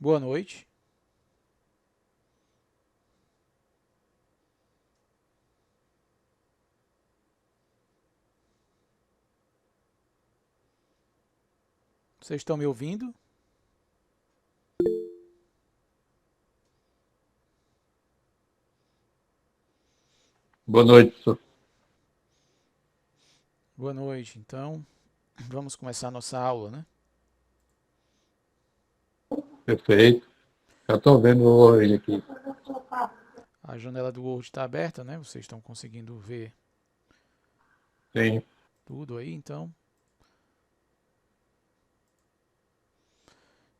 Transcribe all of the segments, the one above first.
Boa noite. Vocês estão me ouvindo? Boa noite, professor. Boa noite. Então, vamos começar a nossa aula, né? Perfeito. Já estou vendo hoje aqui. A janela do Word está aberta, né? Vocês estão conseguindo ver Sim. tudo aí, então.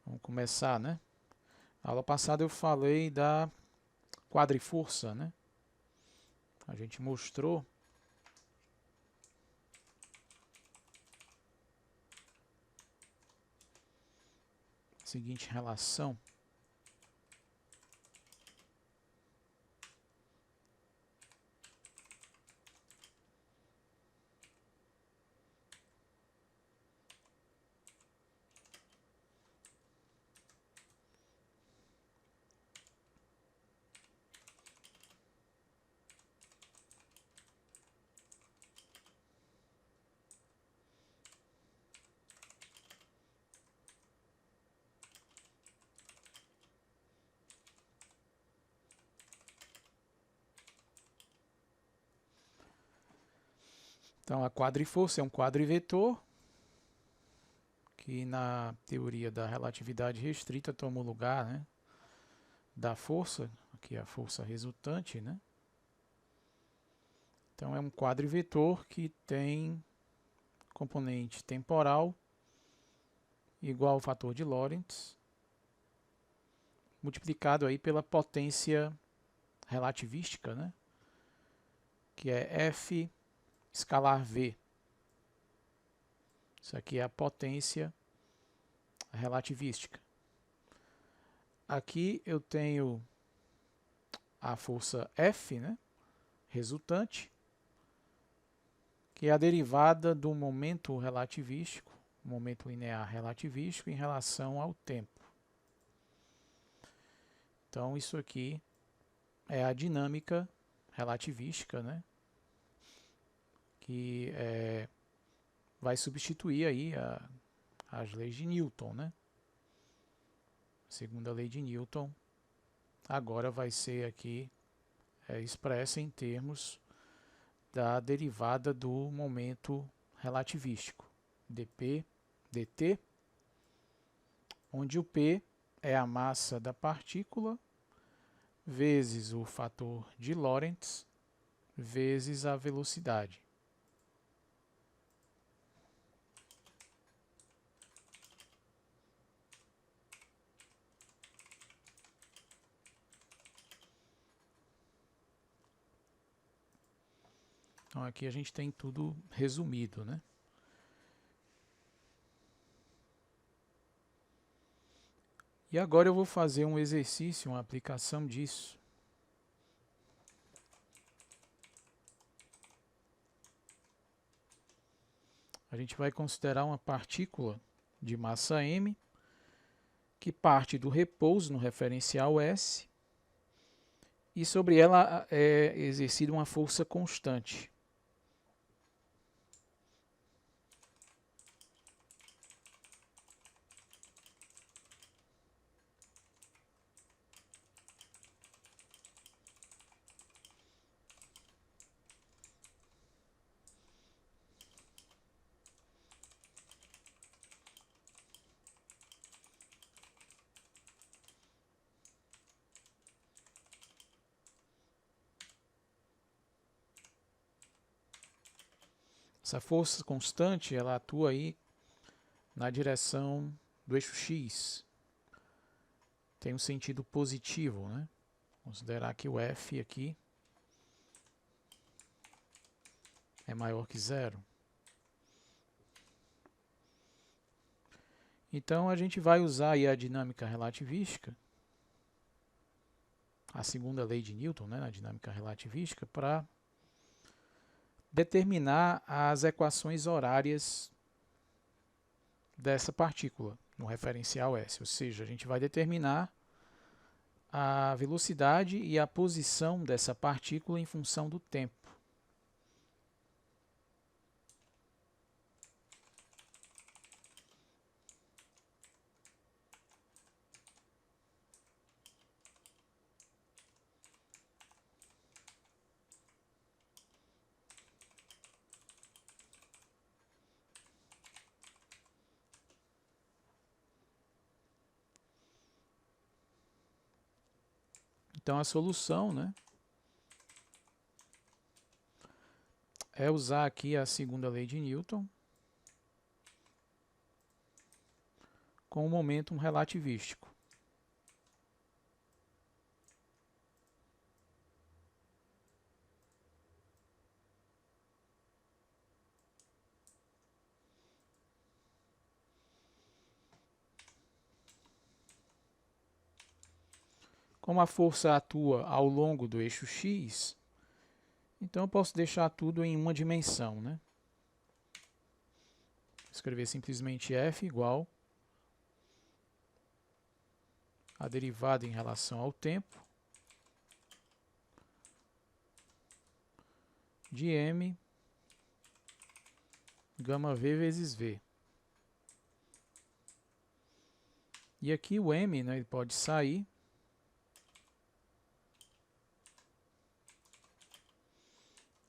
Vamos começar, né? Na aula passada eu falei da quadriforça, né? A gente mostrou a seguinte relação. Então, a quadriforça é um quadrivetor que na teoria da relatividade restrita toma o lugar, né, da força, aqui é a força resultante, né? Então, é um quadrivetor que tem componente temporal igual ao fator de Lorentz, multiplicado aí pela potência relativística, né? Que é F escalar V. Isso aqui é a potência relativística. Aqui eu tenho a força F, né? Resultante, que é a derivada do momento relativístico, momento linear relativístico em relação ao tempo. Então, isso aqui é a dinâmica relativística, né? Que vai substituir aí as leis de Newton, né? A segunda lei de Newton agora vai ser aqui expressa em termos da derivada do momento relativístico, dp dt, onde o p é a massa da partícula vezes o fator de Lorentz vezes a velocidade. Então aqui a gente tem tudo resumido, né? E agora eu vou fazer um exercício, uma aplicação disso. A gente vai considerar uma partícula de massa m que parte do repouso no referencial S e sobre ela é exercida uma força constante. Essa força constante ela atua aí na direção do eixo x. Tem um sentido positivo, né? Considerar que o F aqui é maior que zero. Então a gente vai usar aí a dinâmica relativística, a segunda lei de Newton, né, na dinâmica relativística, para determinar as equações horárias dessa partícula, no referencial S, ou seja, a gente vai determinar a velocidade e a posição dessa partícula em função do tempo. Então a solução, né, é usar aqui a segunda lei de Newton com o momento relativístico. Como a força atua ao longo do eixo x, então eu posso deixar tudo em uma dimensão, né? Escrever simplesmente F igual a derivada em relação ao tempo de m gama v vezes v. E aqui o m, né, ele pode sair.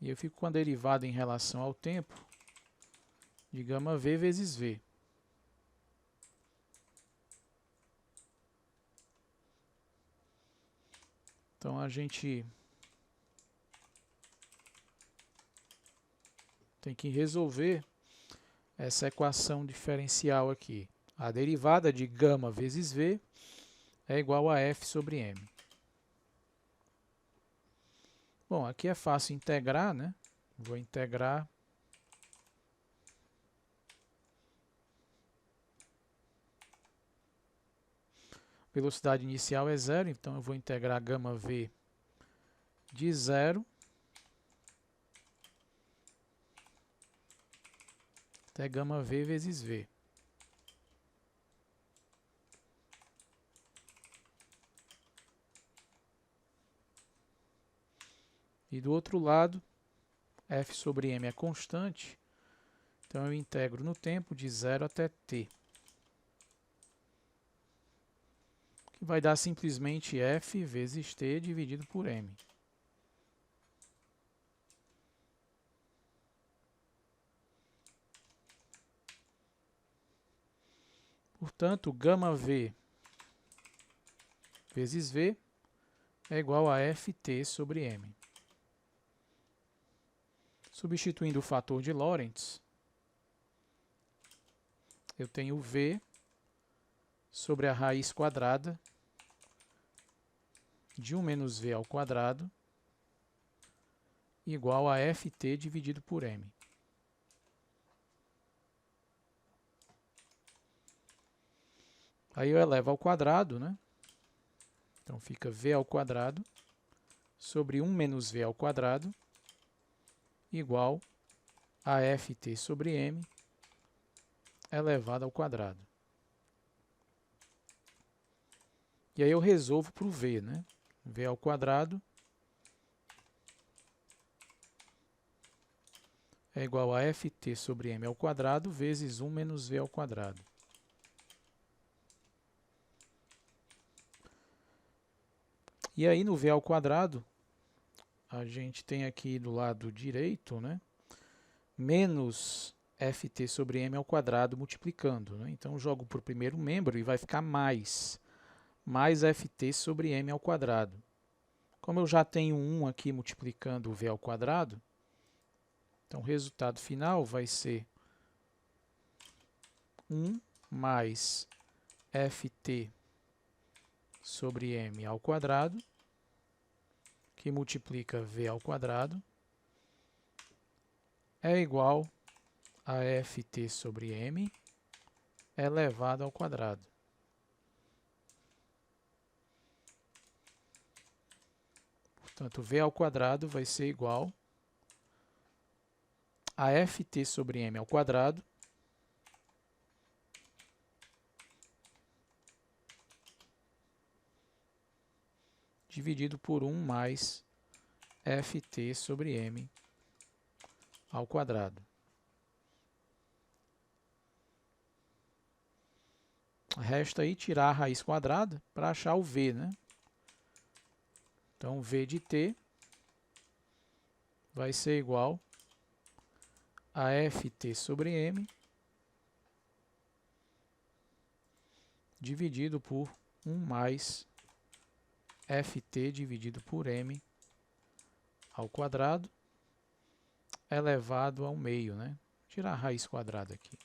E eu fico com a derivada em relação ao tempo de gama v vezes v. Então a gente tem que resolver essa equação diferencial aqui. A derivada de gama vezes v é igual a f sobre m. Bom, aqui é fácil integrar, né? Vou integrar velocidade inicial é zero, então eu vou integrar gama v de zero até gama v vezes v. E do outro lado, f sobre m é constante, então eu integro no tempo de 0 até t. Que vai dar simplesmente f vezes t dividido por m. Portanto, gama v vezes v é igual a ft sobre m. Substituindo o fator de Lorentz, eu tenho v sobre a raiz quadrada de 1 menos v ao quadrado igual a ft dividido por m. Aí eu elevo ao quadrado, né? Então fica v ao quadrado sobre 1 menos v ao quadrado igual a ft sobre m elevado ao quadrado. E aí eu resolvo para o v, né? V ao quadrado é igual a ft sobre m ao quadrado vezes 1 menos v ao quadrado. E aí no v ao quadrado, a gente tem aqui do lado direito, né, menos ft sobre m ao quadrado multiplicando. Né? Então, eu jogo para o primeiro membro e vai ficar mais ft sobre m ao quadrado. Como eu já tenho 1 aqui multiplicando o v ao quadrado, então o resultado final vai ser 1 mais ft sobre m ao quadrado, que multiplica v ao quadrado, é igual a ft sobre m elevado ao quadrado. Portanto, v ao quadrado vai ser igual a ft sobre m ao quadrado dividido por 1 mais ft sobre m ao quadrado. Resta aí tirar a raiz quadrada para achar o v, né? Então, v de t vai ser igual a ft sobre m dividido por 1 mais ft dividido por m ao quadrado elevado ao meio, né? Tirar a raiz quadrada aqui.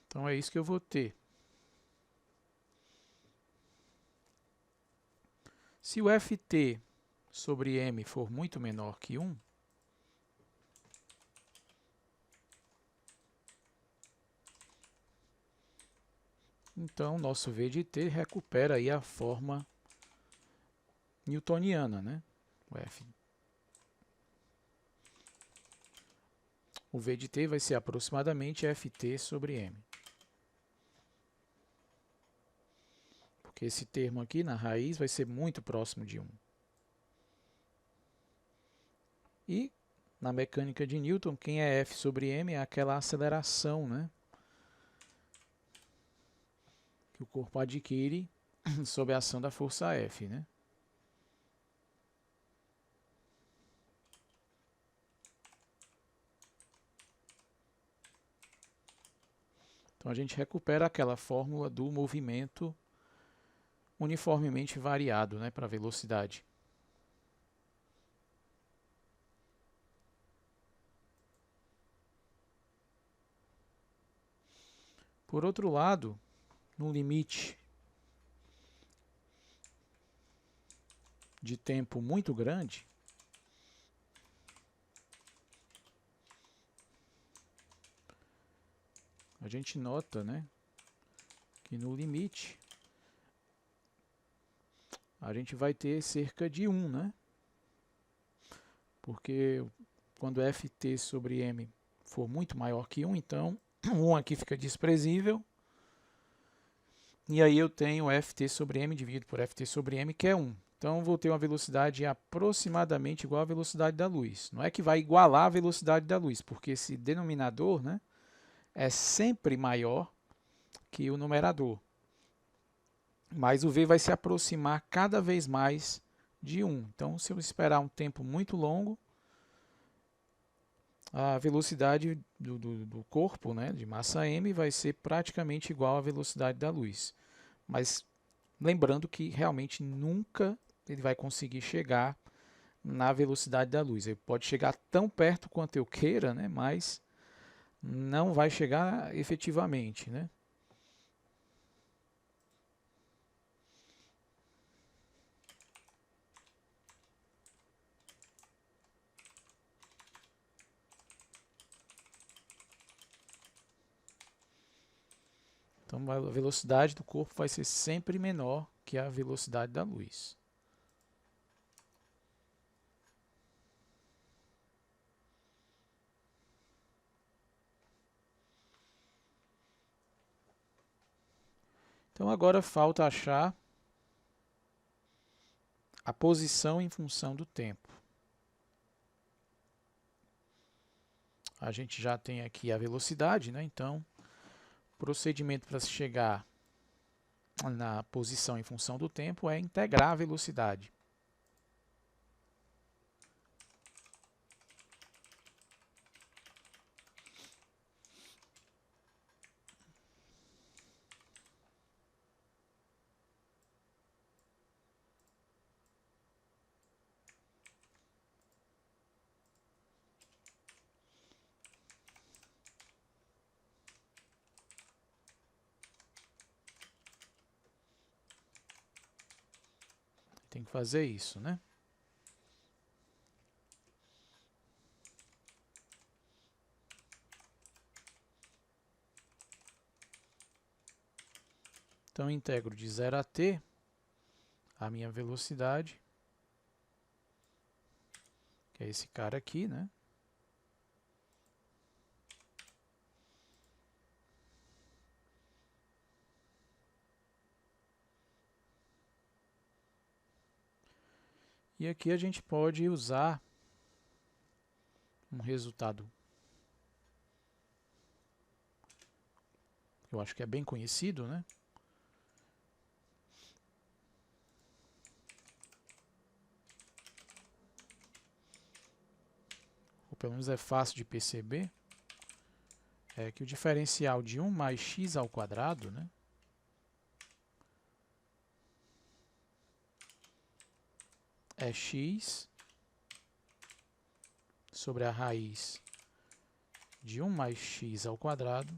Então é isso que eu vou ter. Se o ft sobre m for muito menor que 1, então nosso v de t recupera aí a forma newtoniana, né? O v de t vai ser aproximadamente ft sobre m. Porque esse termo aqui na raiz vai ser muito próximo de 1. E na mecânica de Newton, quem é F sobre m é aquela aceleração, né, que o corpo adquire sob a ação da força F, né? Então a gente recupera aquela fórmula do movimento uniformemente variado, né, para a velocidade. Por outro lado, no limite de tempo muito grande, a gente nota, né, que no limite a gente vai ter cerca de 1, né? Porque quando ft sobre m for muito maior que 1, então 1 aqui fica desprezível. E aí eu tenho ft sobre m dividido por ft sobre m, que é 1. Então, vou ter uma velocidade aproximadamente igual à velocidade da luz. Não é que vai igualar a velocidade da luz, porque esse denominador, né, é sempre maior que o numerador. Mas o v vai se aproximar cada vez mais de 1. Então, se eu esperar um tempo muito longo, a velocidade do corpo, né, de massa m, vai ser praticamente igual à velocidade da luz. Mas lembrando que realmente nunca ele vai conseguir chegar na velocidade da luz. Ele pode chegar tão perto quanto eu queira, né, mas não vai chegar efetivamente, né? Então a velocidade do corpo vai ser sempre menor que a velocidade da luz. Então agora falta achar a posição em função do tempo. A gente já tem aqui a velocidade, né? Então, o procedimento para se chegar na posição em função do tempo é integrar a velocidade. Tem que fazer isso, né? Então, integro de 0 a t a minha velocidade, que é esse cara aqui, né? E aqui a gente pode usar um resultado que eu acho que é bem conhecido, né? Ou pelo menos é fácil de perceber, é que o diferencial de 1 mais x ao quadrado, né, é x sobre a raiz de 1 mais x ao quadrado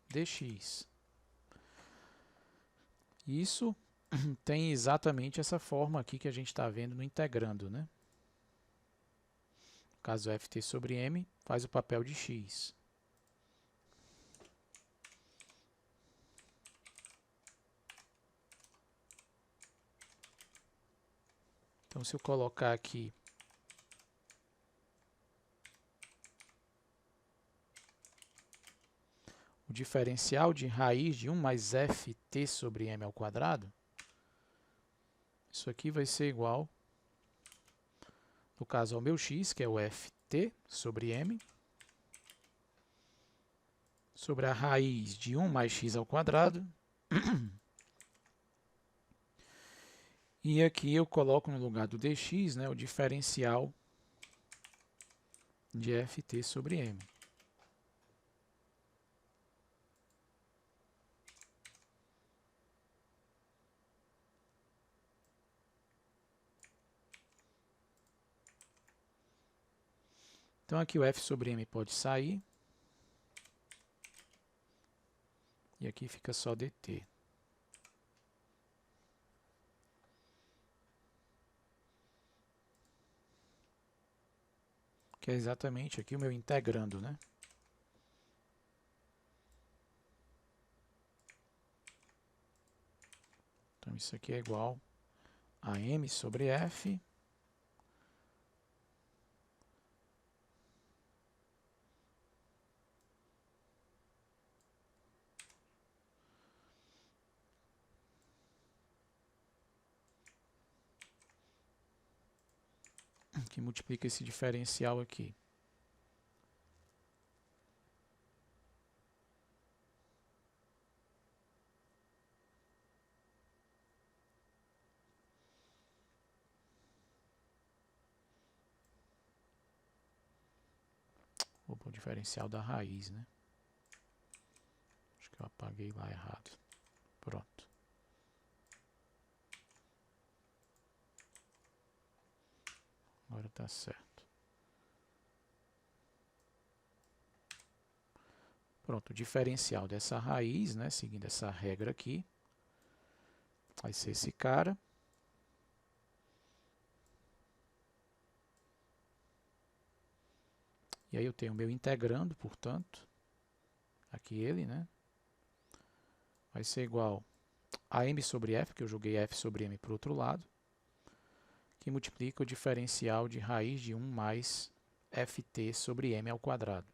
dx. Isso tem exatamente essa forma aqui que a gente está vendo no integrando, né? No caso ft sobre m faz o papel de x. Então, se eu colocar aqui o diferencial de raiz de 1 mais ft sobre m ao quadrado, isso aqui vai ser igual, no caso, ao meu x, que é o ft sobre m, sobre a raiz de 1 mais x ao quadrado. E aqui eu coloco no lugar do dx, né, o diferencial de ft sobre m. Então aqui o f sobre m pode sair. E aqui fica só dt. Que é exatamente aqui o meu integrando, né? Então isso aqui é igual a m sobre f que multiplica esse diferencial aqui. Opa, o diferencial da raiz, né? Acho que eu apaguei lá errado. Pronto. Agora está certo. Pronto, o diferencial dessa raiz, né, seguindo essa regra aqui, vai ser esse cara. E aí eu tenho o meu integrando, portanto, aqui ele, né, vai ser igual a m sobre f, que eu joguei f sobre m para o outro lado, que multiplica o diferencial de raiz de 1 mais ft sobre m ao quadrado.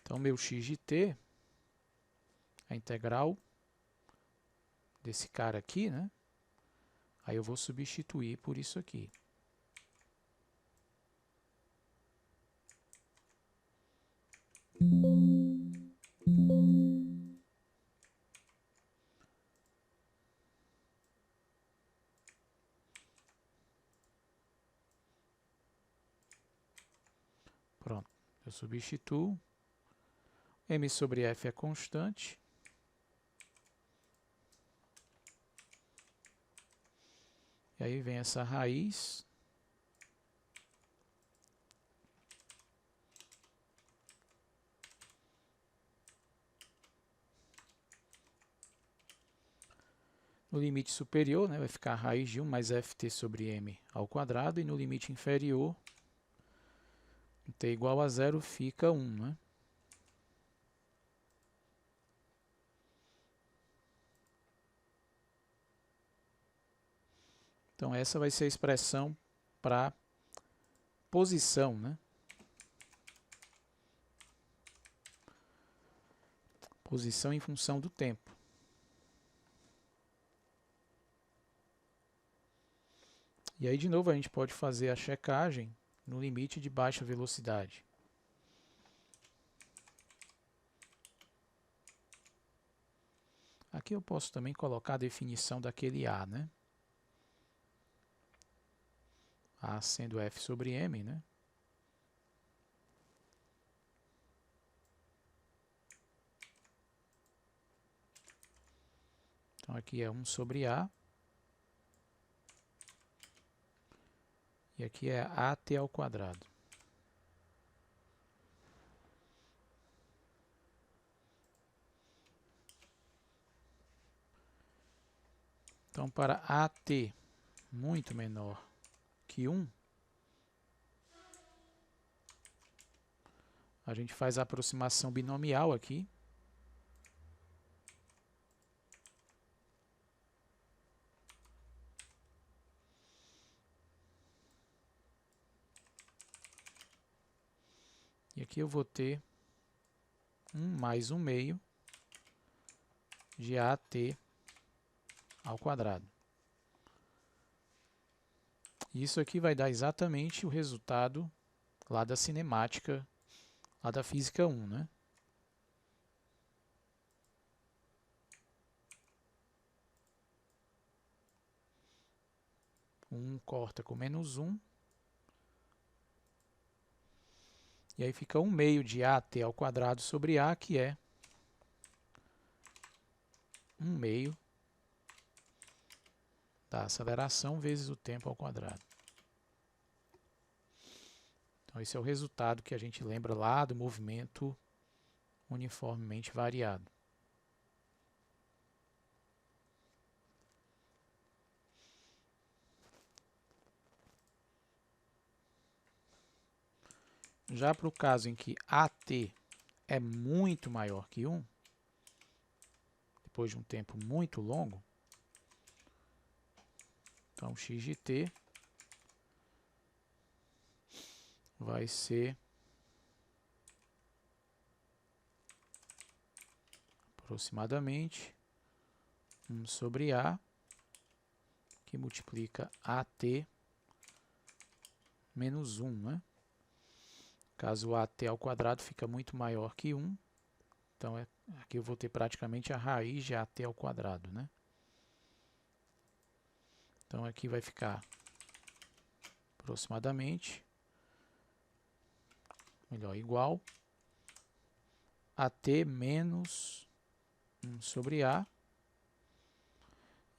Então, meu x de t, a integral desse cara aqui, né? Aí eu vou substituir por isso aqui. Pronto, eu substituo. M sobre f é constante. E aí vem essa raiz. No limite superior, né, vai ficar a raiz de 1 mais ft sobre m ao quadrado. E no limite inferior, t igual a zero fica 1, né? Então, essa vai ser a expressão para posição, né? Posição em função do tempo. E aí, de novo, a gente pode fazer a checagem no limite de baixa velocidade. Aqui eu posso também colocar a definição daquele A, né? A sendo F sobre M, né? Então aqui é 1 sobre A. E aqui é AT ao quadrado. Então, para AT muito menor que 1, a gente faz a aproximação binomial aqui. E aqui eu vou ter 1 mais 1 meio de AT ao quadrado. Isso aqui vai dar exatamente o resultado lá da cinemática, lá da física 1, né? Corta com menos 1. E aí fica 1 meio de AT ao quadrado sobre A, que é 1 meio da aceleração vezes o tempo ao quadrado. Então esse é o resultado que a gente lembra lá do movimento uniformemente variado. Já para o caso em que AT é muito maior que 1, depois de um tempo muito longo, então x de t vai ser aproximadamente 1 sobre A, que multiplica AT menos 1, né? Caso AT ao quadrado fica muito maior que 1, então aqui eu vou ter praticamente a raiz de AT ao quadrado, né? Então aqui vai ficar aproximadamente, igual AT menos 1 sobre A.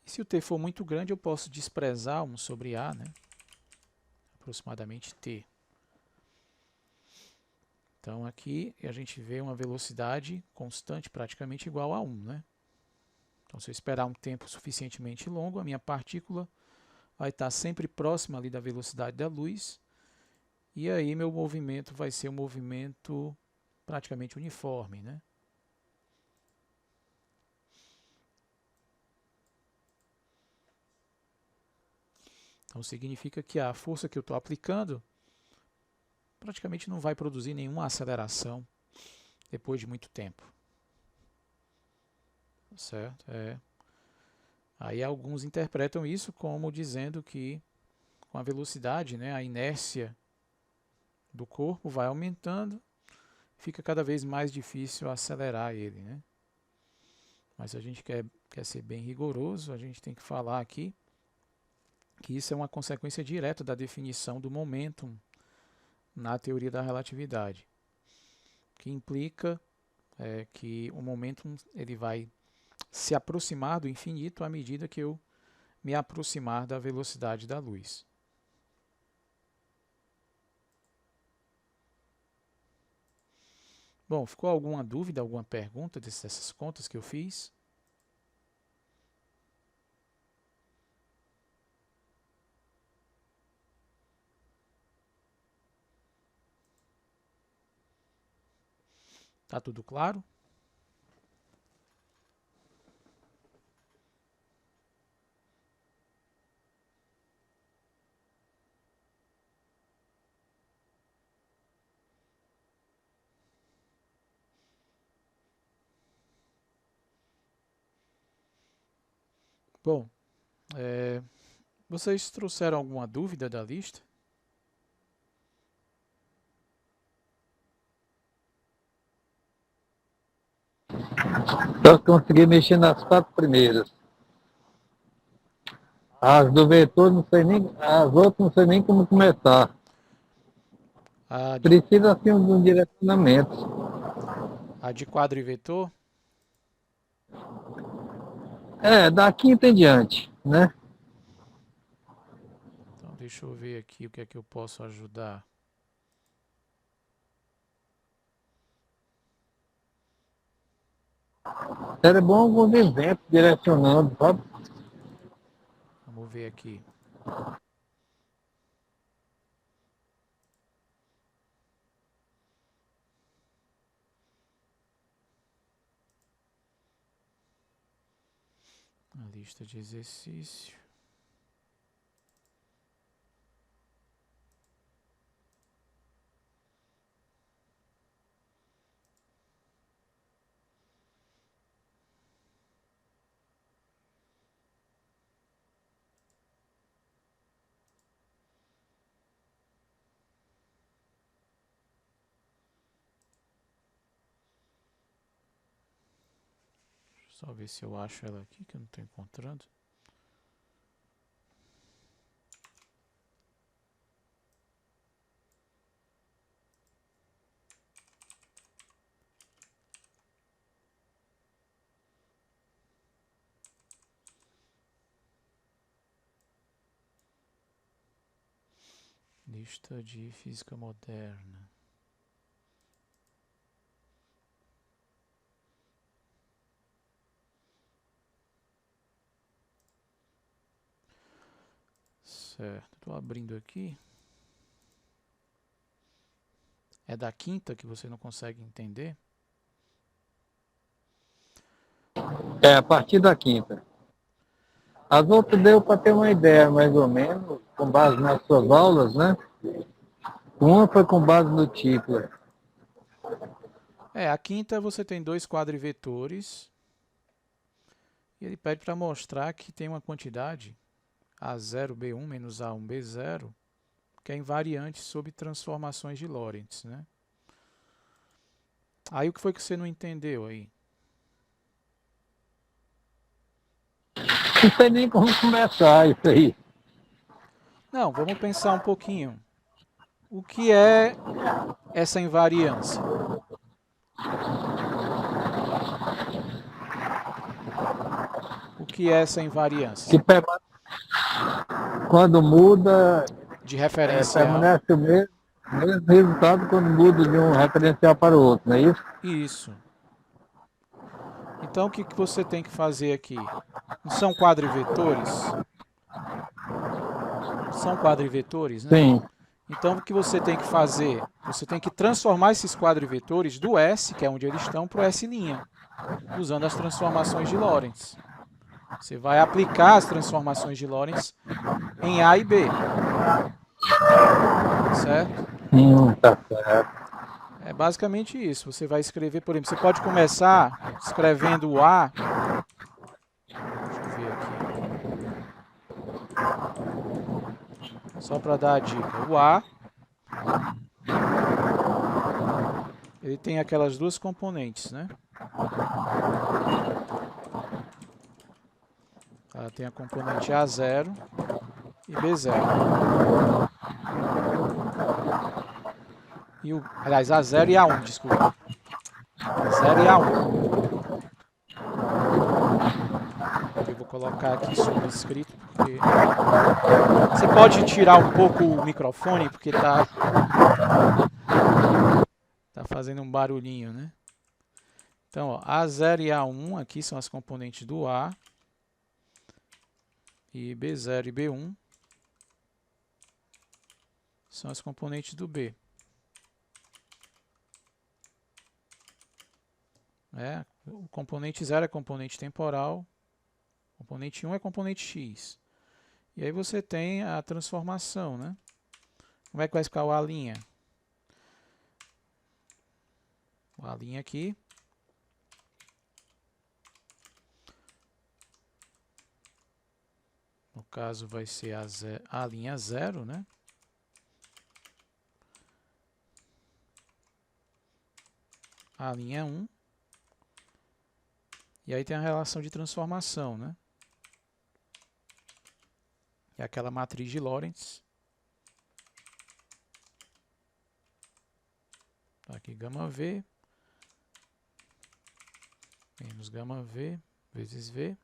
E se o t for muito grande, eu posso desprezar 1 sobre A, né? Aproximadamente t. Então aqui a gente vê uma velocidade constante praticamente igual a 1, né? Então se eu esperar um tempo suficientemente longo, a minha partícula vai estar sempre próxima ali da velocidade da luz, e aí meu movimento vai ser um movimento praticamente uniforme, né? Então significa que a força que eu estou aplicando praticamente não vai produzir nenhuma aceleração depois de muito tempo. Certo? Aí alguns interpretam isso como dizendo que com a velocidade, né, a inércia do corpo vai aumentando, fica cada vez mais difícil acelerar ele, né? Mas a gente quer ser bem rigoroso, a gente tem que falar aqui que isso é uma consequência direta da definição do momentum na teoria da relatividade, que implica que o momentum ele vai se aproximar do infinito à medida que eu me aproximar da velocidade da luz. Bom, ficou alguma dúvida, alguma pergunta dessas contas que eu fiz? Tá tudo claro? Bom, vocês trouxeram alguma dúvida da lista? Só consegui mexer nas 4 primeiras. As do vetor, não sei nem, as outras não sei nem como começar. A de, Precisa assim de um direcionamento. a de quadro e vetor? Da quinta em diante, né? Então, deixa eu ver aqui o que é que eu posso ajudar. Seria bom alguns exemplos direcionando, sabe? Vamos ver aqui. A lista de exercício. Só ver se eu acho ela aqui, que eu não estou encontrando. Lista de física moderna. Certo, estou abrindo aqui. É da quinta que você não consegue entender? A partir da quinta. As outras deu para ter uma ideia, mais ou menos, com base nas suas aulas, né? Uma foi com base no Tipler. A quinta você tem dois quadrivetores. E ele pede para mostrar que tem uma quantidade A0B1 menos A1B0, que é invariante sob transformações de Lorentz, né? Aí o que foi que você não entendeu aí? Não sei nem como começar isso aí. Não, vamos pensar um pouquinho. O que é essa invariância? O que é essa invariância? Que quando muda, De referencial? permanece o mesmo resultado quando muda de um referencial para o outro, não é isso? Isso. Então o que você tem que fazer aqui? Não são quadrivetores? São quadrivetores, né? Sim. Então, o que você tem que fazer? Você tem que transformar esses quadrivetores do S, que é onde eles estão, para o S', usando as transformações de Lorentz. Você vai aplicar as transformações de Lorentz em A e B, certo? Tá certo. É basicamente isso. Você vai escrever, por exemplo, você pode começar escrevendo o A. Deixa eu ver aqui. Só para dar a dica. O A, ele tem aquelas duas componentes, né? Ela tem a componente A0 e B0. Aliás, A0 e A1, desculpa. A0 e A1. Eu vou colocar aqui subscrito, porque... Você pode tirar um pouco o microfone, porque tá fazendo um barulhinho, né? Então, ó, A0 e A1 aqui são as componentes do A. E B0 e B1 são as componentes do B. O componente 0 é componente temporal, componente 1 é componente x. E aí você tem a transformação, né? Como é que vai ficar o A'? O A' aqui. No caso vai ser a linha 0, né? A linha 1. E aí tem a relação de transformação, né? É aquela matriz de Lorentz. Tá aqui gama V menos gama V vezes V.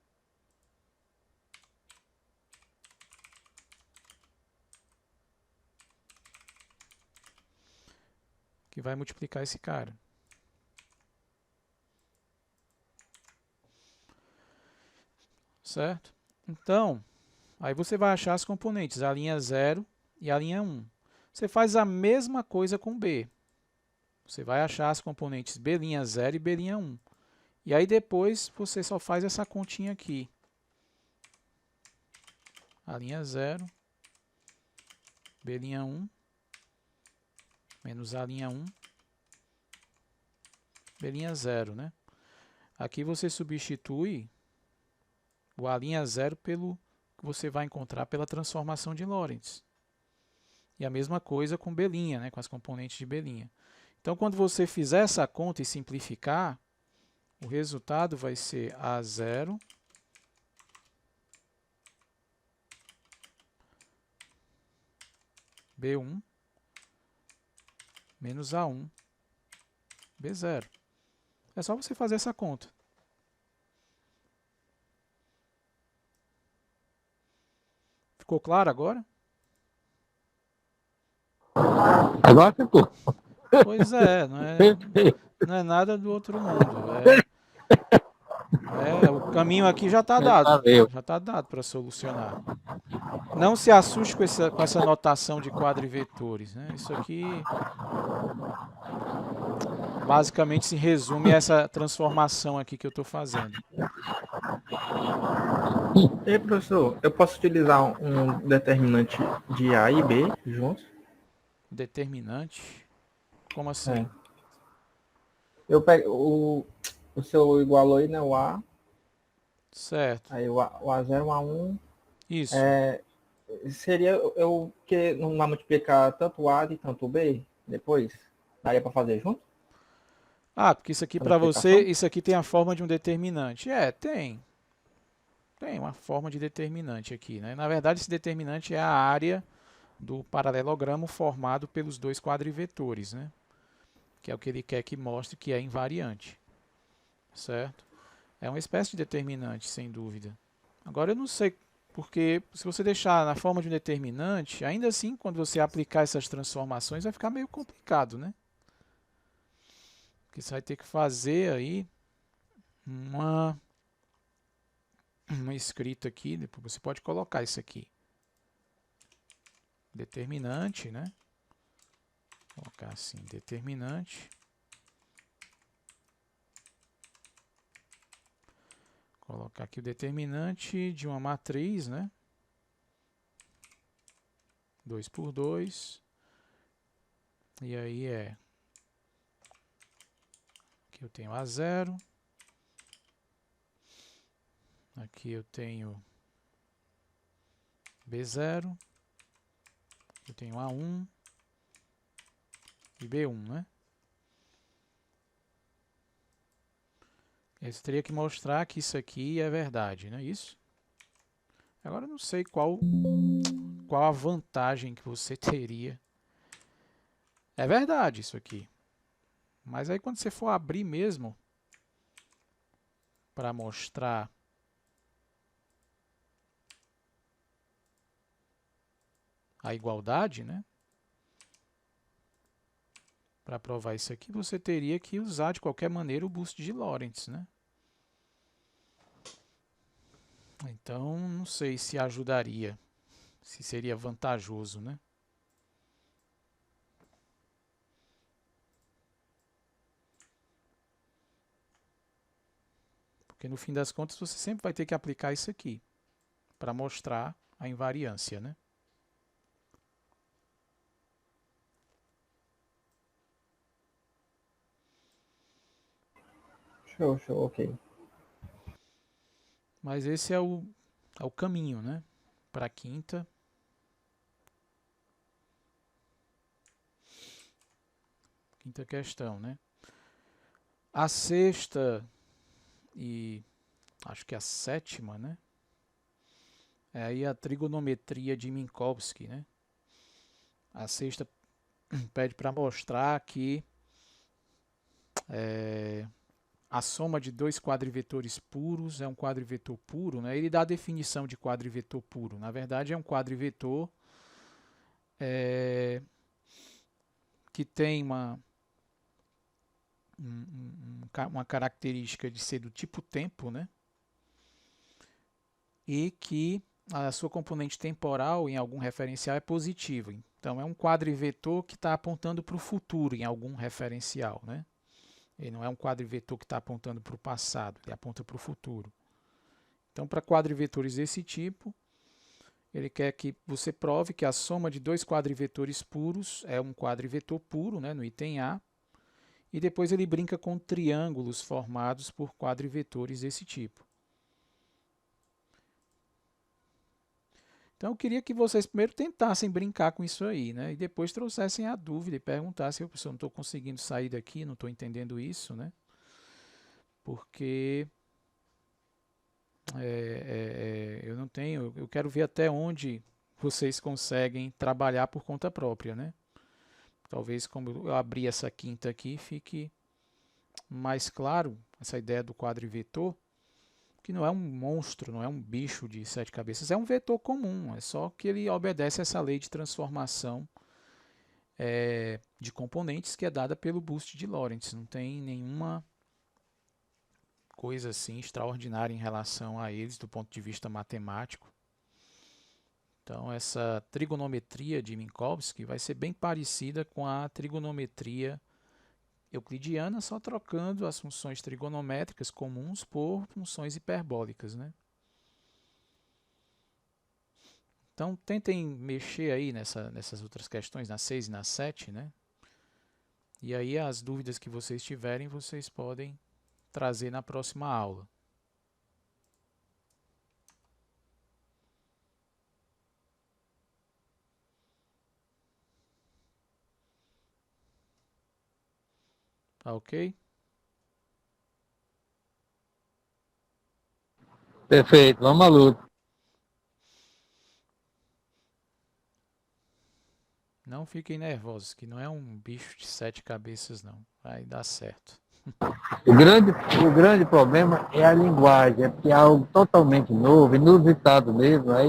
Que vai multiplicar esse cara. Certo? Então, aí você vai achar as componentes, a linha 0 e a linha 1. Você faz a mesma coisa com B. Você vai achar as componentes B'0 e B'1. E aí depois você só faz essa continha aqui. A linha 0, B'1, menos a linha 1, B'0, né? Aqui você substitui o A'0 pelo que você vai encontrar pela transformação de Lorentz. E a mesma coisa com B', né? Com as componentes de B'. Então, quando você fizer essa conta e simplificar, o resultado vai ser A0 B1 menos A1 B0. É só você fazer essa conta. Ficou claro agora? Agora ficou. Pois é, não é nada do outro mundo. O caminho aqui já está dado. Valeu. Já está dado para solucionar. Não se assuste com essa notação de quadrivetores, né? Isso aqui basicamente se resume a essa transformação aqui que eu estou fazendo. E aí, professor, eu posso utilizar um determinante de A e B juntos? Determinante? Como assim? É. Eu pego o seu igualou aí, né? O A, Certo. aí o A0, o A1. Isso. Seria eu que não vai multiplicar tanto o A e tanto o B depois? Daria para fazer junto? Ah, porque isso aqui A para você, multiplicação? isso aqui tem a forma de um determinante. Tem. Tem uma forma de determinante aqui, né? Na verdade, esse determinante é a área do paralelogramo formado pelos dois quadrivetores, né? Que é o que ele quer que mostre que é invariante, certo? É uma espécie de determinante, sem dúvida. Agora eu não sei, porque se você deixar na forma de um determinante, ainda assim, quando você aplicar essas transformações, vai ficar meio complicado, né? Porque você vai ter que fazer aí uma escrita aqui, depois você pode colocar isso aqui. Determinante, né? Vou colocar assim, determinante. Colocar aqui o determinante de uma matriz, né? 2 por 2. E aí aqui eu tenho A0. Aqui eu tenho B0. Eu tenho A1 e B1, né? Eu teria que mostrar que isso aqui é verdade, não é isso? Agora eu não sei qual a vantagem que você teria. É verdade isso aqui. Mas aí quando você for abrir mesmo para mostrar a igualdade, né? Para provar isso aqui, você teria que usar de qualquer maneira o boost de Lorentz, né? Então, não sei se ajudaria, se seria vantajoso, né? Porque no fim das contas você sempre vai ter que aplicar isso aqui para mostrar a invariância, né? Show, ok. Mas esse é o caminho, né? para a quinta. Quinta questão, né? A sexta e acho que a sétima, né? É aí a trigonometria de Minkowski, né? A sexta pede para mostrar que a soma de dois quadrivetores puros é um quadrivetor puro, né? Ele dá a definição de quadrivetor puro. Na verdade, é um quadrivetor que tem uma característica de ser do tipo tempo, né? E que a sua componente temporal em algum referencial é positiva. Então, é um quadrivetor que está apontando para o futuro em algum referencial, né? Ele não é um quadrivetor que está apontando para o passado, ele aponta para o futuro. Então, para quadrivetores desse tipo, ele quer que você prove que a soma de dois quadrivetores puros é um quadrivetor puro, né, no item A, e depois ele brinca com triângulos formados por quadrivetores desse tipo. Então, eu queria que vocês primeiro tentassem brincar com isso aí, né, e depois trouxessem a dúvida e perguntassem: eu não estou conseguindo sair daqui, não estou entendendo isso, né, porque eu não tenho, eu quero ver até onde vocês conseguem trabalhar por conta própria, né? Talvez como eu abri essa quinta aqui, fique mais claro essa ideia do quadrivetor, que não é um monstro, não é um bicho de sete cabeças, é um vetor comum, é só que ele obedece a essa lei de transformação de componentes que é dada pelo boost de Lorentz, não tem nenhuma coisa assim extraordinária em relação a eles do ponto de vista matemático. Então, essa trigonometria de Minkowski vai ser bem parecida com a trigonometria euclidiana, só trocando as funções trigonométricas comuns por funções hiperbólicas, né? Então, tentem mexer aí nessas outras questões, na 6 e na 7, né? E aí, as dúvidas que vocês tiverem, vocês podem trazer na próxima aula. Tá ok? Perfeito, vamos à luta. Não fiquem nervosos, que não é um bicho de sete cabeças, não. Vai dar certo. O grande problema é a linguagem, é porque é algo totalmente novo, inusitado mesmo, aí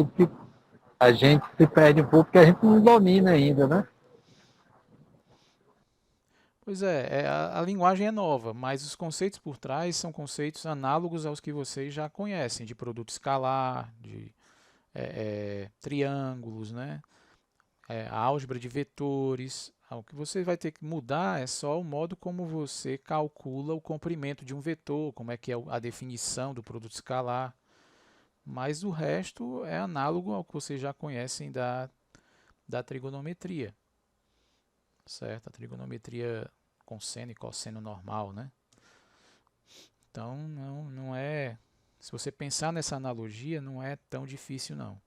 a gente se perde um pouco porque a gente não domina ainda, né? Pois é, a linguagem é nova, mas os conceitos por trás são conceitos análogos aos que vocês já conhecem, de produto escalar, de triângulos, né? A álgebra de vetores. O que você vai ter que mudar é só o modo como você calcula o comprimento de um vetor, como é que é a definição do produto escalar. Mas o resto é análogo ao que vocês já conhecem da trigonometria, certo? A trigonometria com seno e cosseno normal, né? Então, não é... Se você pensar nessa analogia, não é tão difícil, não.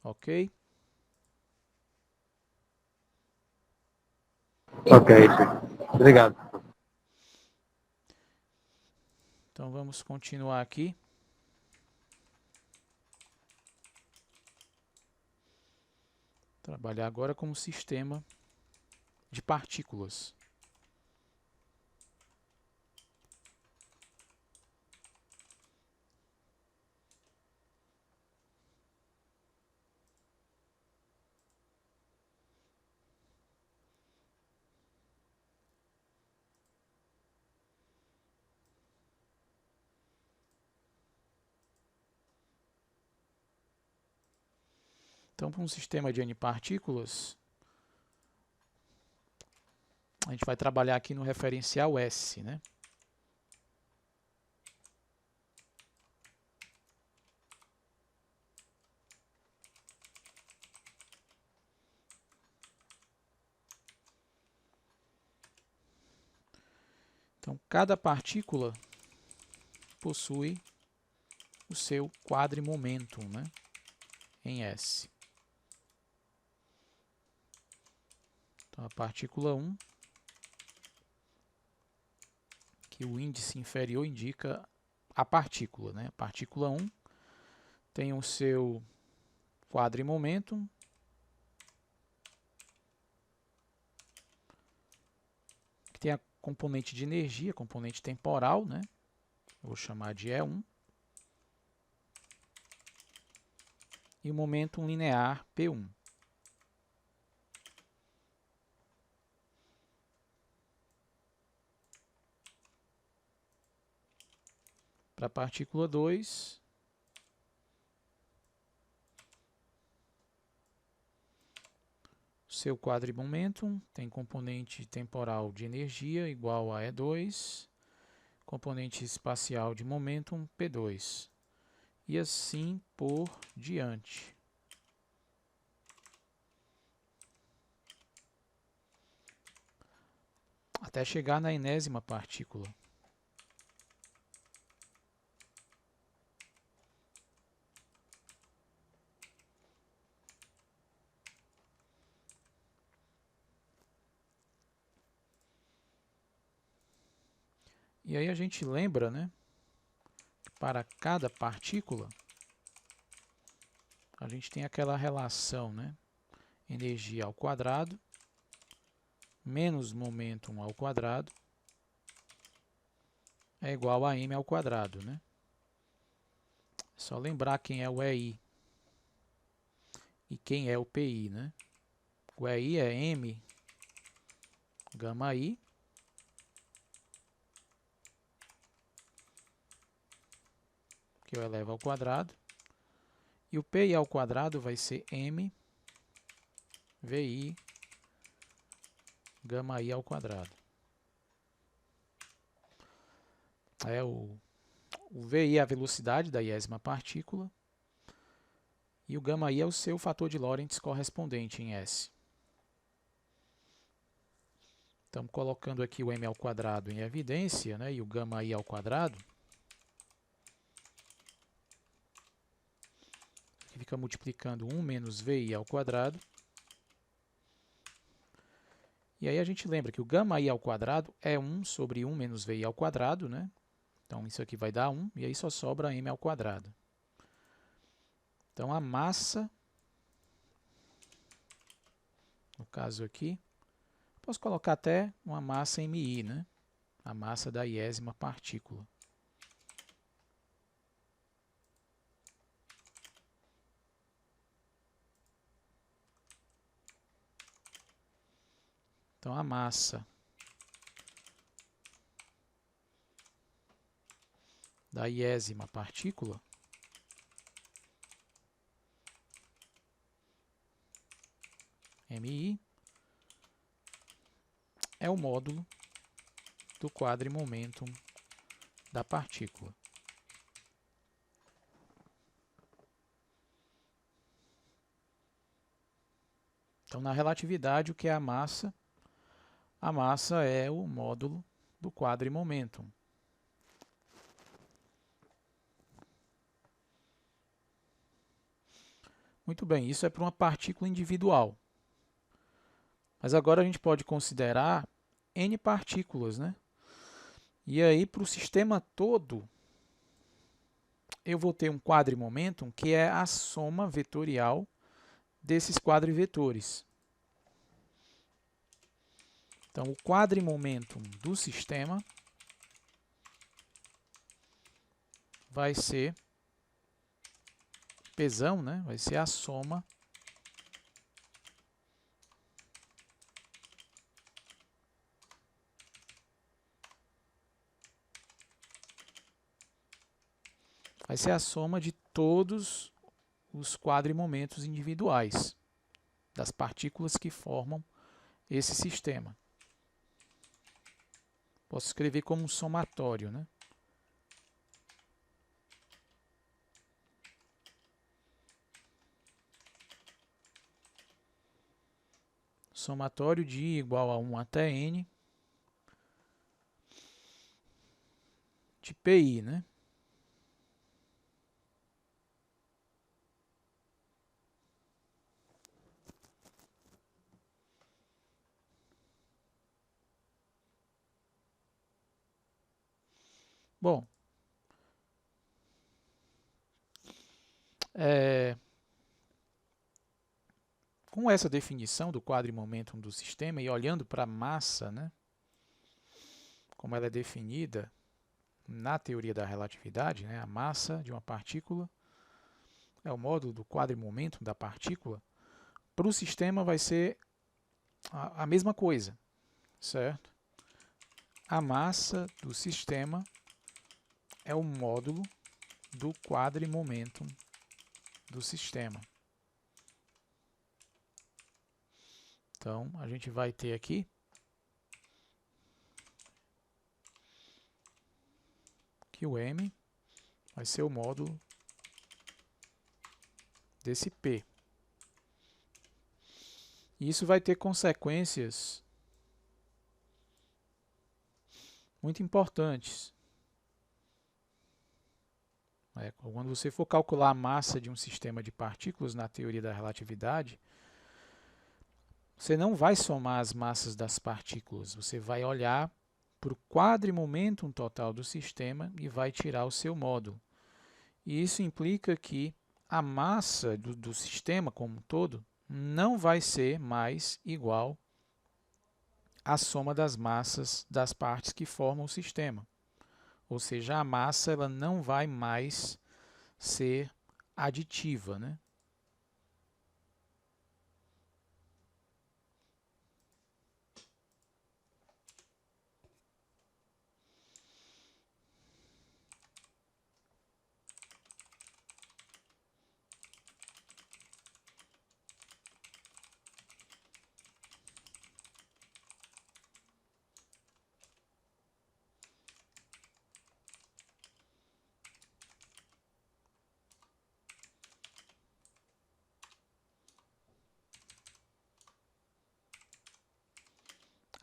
Ok? Ok, obrigado. Então, vamos continuar aqui. Trabalhar agora com um sistema de partículas. Então, para um sistema de N partículas, a gente vai trabalhar aqui no referencial S, né? Então, cada partícula possui o seu quadrimomentum, né, em S. Então, a partícula 1, que o índice inferior indica a partícula, né? A partícula 1 tem o seu quadrimomentum, que tem a componente de energia, componente temporal, né? Eu vou chamar de E1. E o momento linear P1. Para a partícula 2, seu quadrimomentum tem componente temporal de energia igual a E2, componente espacial de momentum P2, e assim por diante. Até chegar na enésima partícula. E aí a gente lembra, né, que para cada partícula a gente tem aquela relação, né, energia ao quadrado menos momentum ao quadrado é igual a m ao quadrado, né? É só lembrar quem é o EI e quem é o PI, né? O EI é m gama I que eu elevo ao quadrado, e o PI ao quadrado vai ser m VI gama I ao quadrado. O VI é a velocidade da iésima partícula e o gama I é o seu fator de Lorentz correspondente em S. Estamos colocando aqui o m ao quadrado em evidência, né, e o gama I ao quadrado. Aqui fica multiplicando 1 menos VI ao quadrado. E aí a gente lembra que o gama I ao quadrado é 1 sobre 1 menos VI ao quadrado, né? Então isso aqui vai dar 1, e aí só sobra m ao quadrado. Então a massa, no caso aqui, posso colocar até uma massa MI, né? A massa da iésima partícula. Então a massa da iésima partícula MI é o módulo do quadrimomentum da partícula. Então, na relatividade, o que é a massa? A massa é o módulo do quadrimomentum. Muito bem, isso é para uma partícula individual. Mas agora a gente pode considerar N partículas, né? E aí, para o sistema todo, eu vou ter um quadrimomentum que é a soma vetorial desses quadrivetores. Então, o quadrimomentum do sistema vai ser Pzão, né? Vai ser a soma de todos os quadrimomentos individuais das partículas que formam esse sistema. Posso escrever como um somatório, né? Somatório de I igual a 1 até N de PI, né? Bom, com essa definição do quadrimomêntum do sistema e olhando para a massa, né, como ela é definida na teoria da relatividade, né, a massa de uma partícula é o módulo do quadrimomêntum da partícula, para o sistema vai ser a mesma coisa, certo? A massa do sistema é o módulo do quadrimomêntum do sistema. Então, a gente vai ter aqui que o M vai ser o módulo desse P. E isso vai ter consequências muito importantes. Quando você for calcular a massa de um sistema de partículas na teoria da relatividade, você não vai somar as massas das partículas, você vai olhar para o quadrimomêntum total do sistema e vai tirar o seu módulo. E isso implica que a massa do sistema como um todo não vai ser mais igual à soma das massas das partes que formam o sistema. Ou seja, a massa ela não vai mais ser aditiva, né?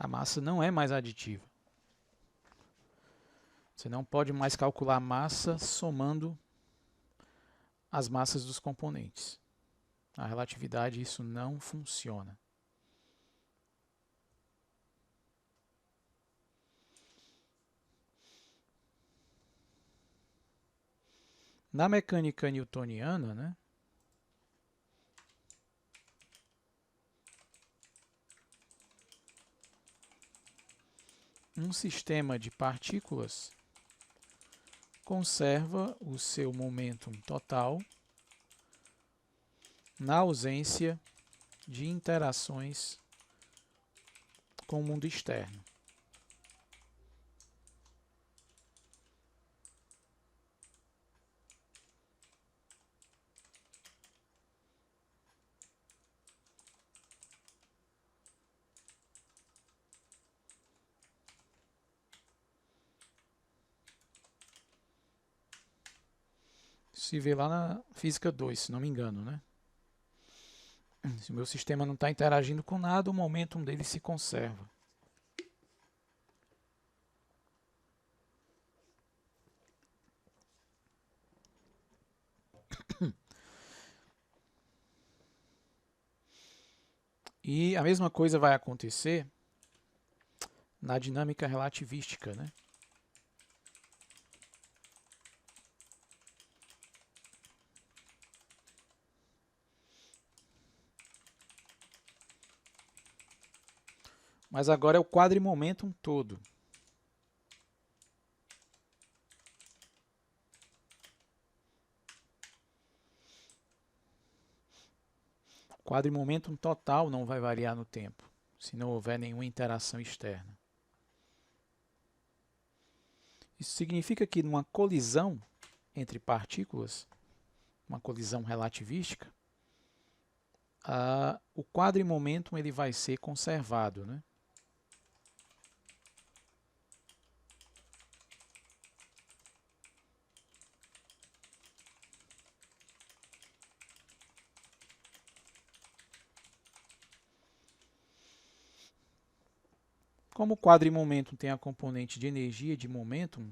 A massa não é mais aditiva. Você não pode mais calcular a massa somando as massas dos componentes. Na relatividade isso não funciona. Na mecânica newtoniana, né, um sistema de partículas conserva o seu momento total na ausência de interações com o mundo externo. Se vê lá na física 2, se não me engano, né? Se o meu sistema não está interagindo com nada, o momento dele se conserva. E a mesma coisa vai acontecer na dinâmica relativística, né? Mas agora é o quadrimomêntum todo. O quadrimomêntum total não vai variar no tempo, se não houver nenhuma interação externa. Isso significa que numa colisão entre partículas, uma colisão relativística, o quadrimomêntum ele vai ser conservado, né? Como o quadrimomêntum tem a componente de energia e de momento,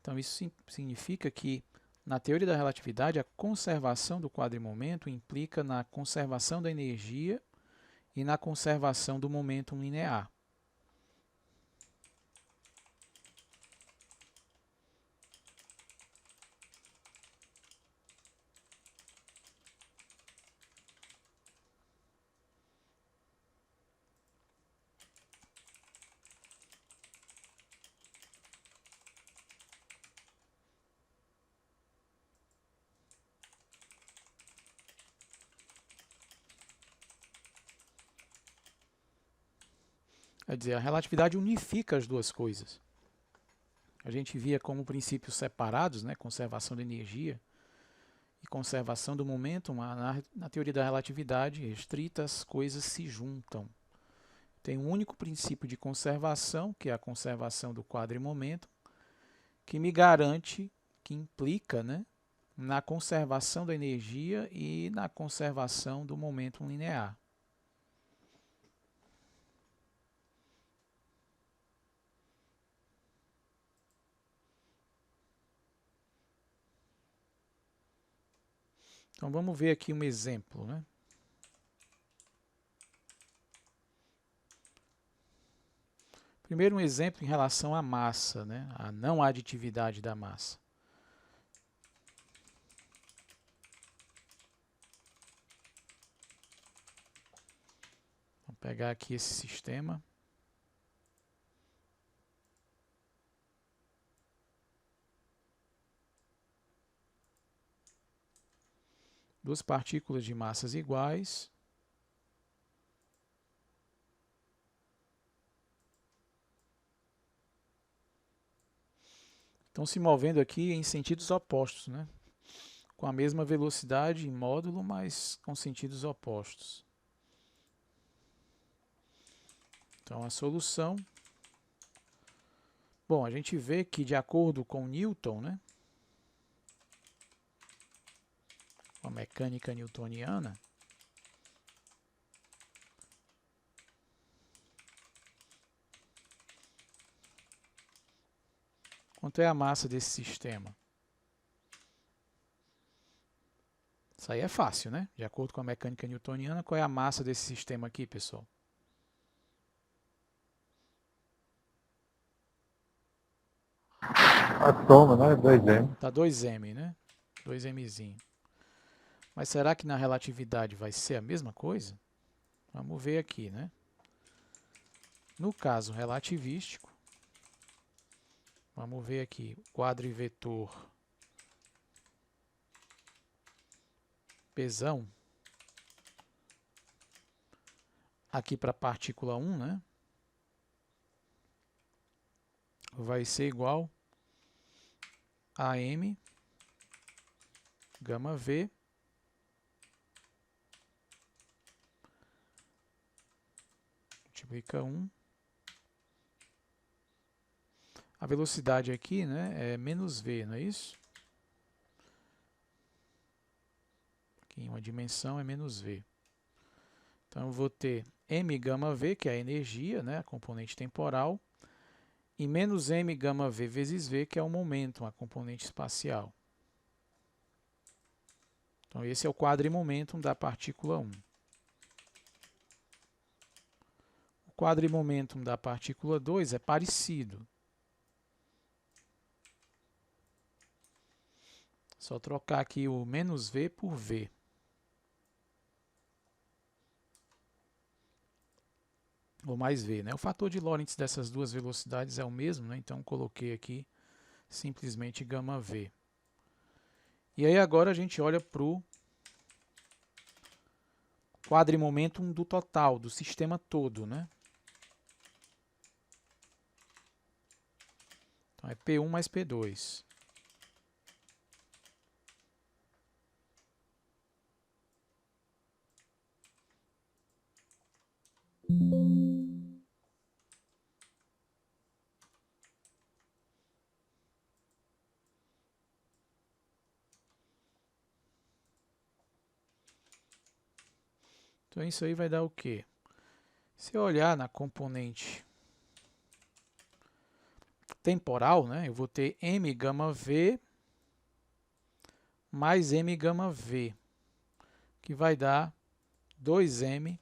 Então isso significa que na teoria da relatividade a conservação do quadrimomento implica na conservação da energia e na conservação do momento linear. Quer dizer, a relatividade unifica as duas coisas. A gente via como princípios separados, né, conservação da energia e conservação do momento, na teoria da relatividade restrita, as coisas se juntam. Tem um único princípio de conservação, que é a conservação do quadrimomento, que me garante, que implica, né, na conservação da energia e na conservação do momento linear. Então vamos ver aqui um exemplo, né? Primeiro um exemplo em relação à massa, né? A não aditividade da massa. Vamos pegar aqui esse sistema. Duas partículas de massas iguais. Estão se movendo aqui em sentidos opostos, né? Com a mesma velocidade em módulo, mas com sentidos opostos. Então a solução... Bom, a gente vê que de acordo com Newton, né? A mecânica newtoniana, quanto é a massa desse sistema? Isso aí é fácil, né? De acordo com a mecânica newtoniana, qual é a massa desse sistema aqui, pessoal? A soma, né? 2m. Tá 2m, né? 2mzinho. Mas será que na relatividade vai ser a mesma coisa? Vamos ver aqui, né? No caso relativístico, vamos ver aqui, quadrivetor Pzão, aqui para a partícula 1, né? Vai ser igual a m gama v multiplica 1. A velocidade aqui, né, é menos v, não é isso? Aqui em uma dimensão é menos v. Então eu vou ter m gama v, que é a energia, né, a componente temporal, e menos m gama v vezes v, que é o momento, a componente espacial. Então esse é o quadrimomento da partícula 1. O quadrimomento da partícula 2 é parecido. Só trocar aqui o menos v por v. Ou mais v, né? O fator de Lorentz dessas duas velocidades é o mesmo, né? Então coloquei aqui simplesmente gama v. E aí agora a gente olha para o quadrimomentum do total, do sistema todo, né? Então é P1 mais P2. Então isso aí vai dar o quê? Se eu olhar na componente temporal, né, eu vou ter m gama v mais m gama v, que vai dar 2m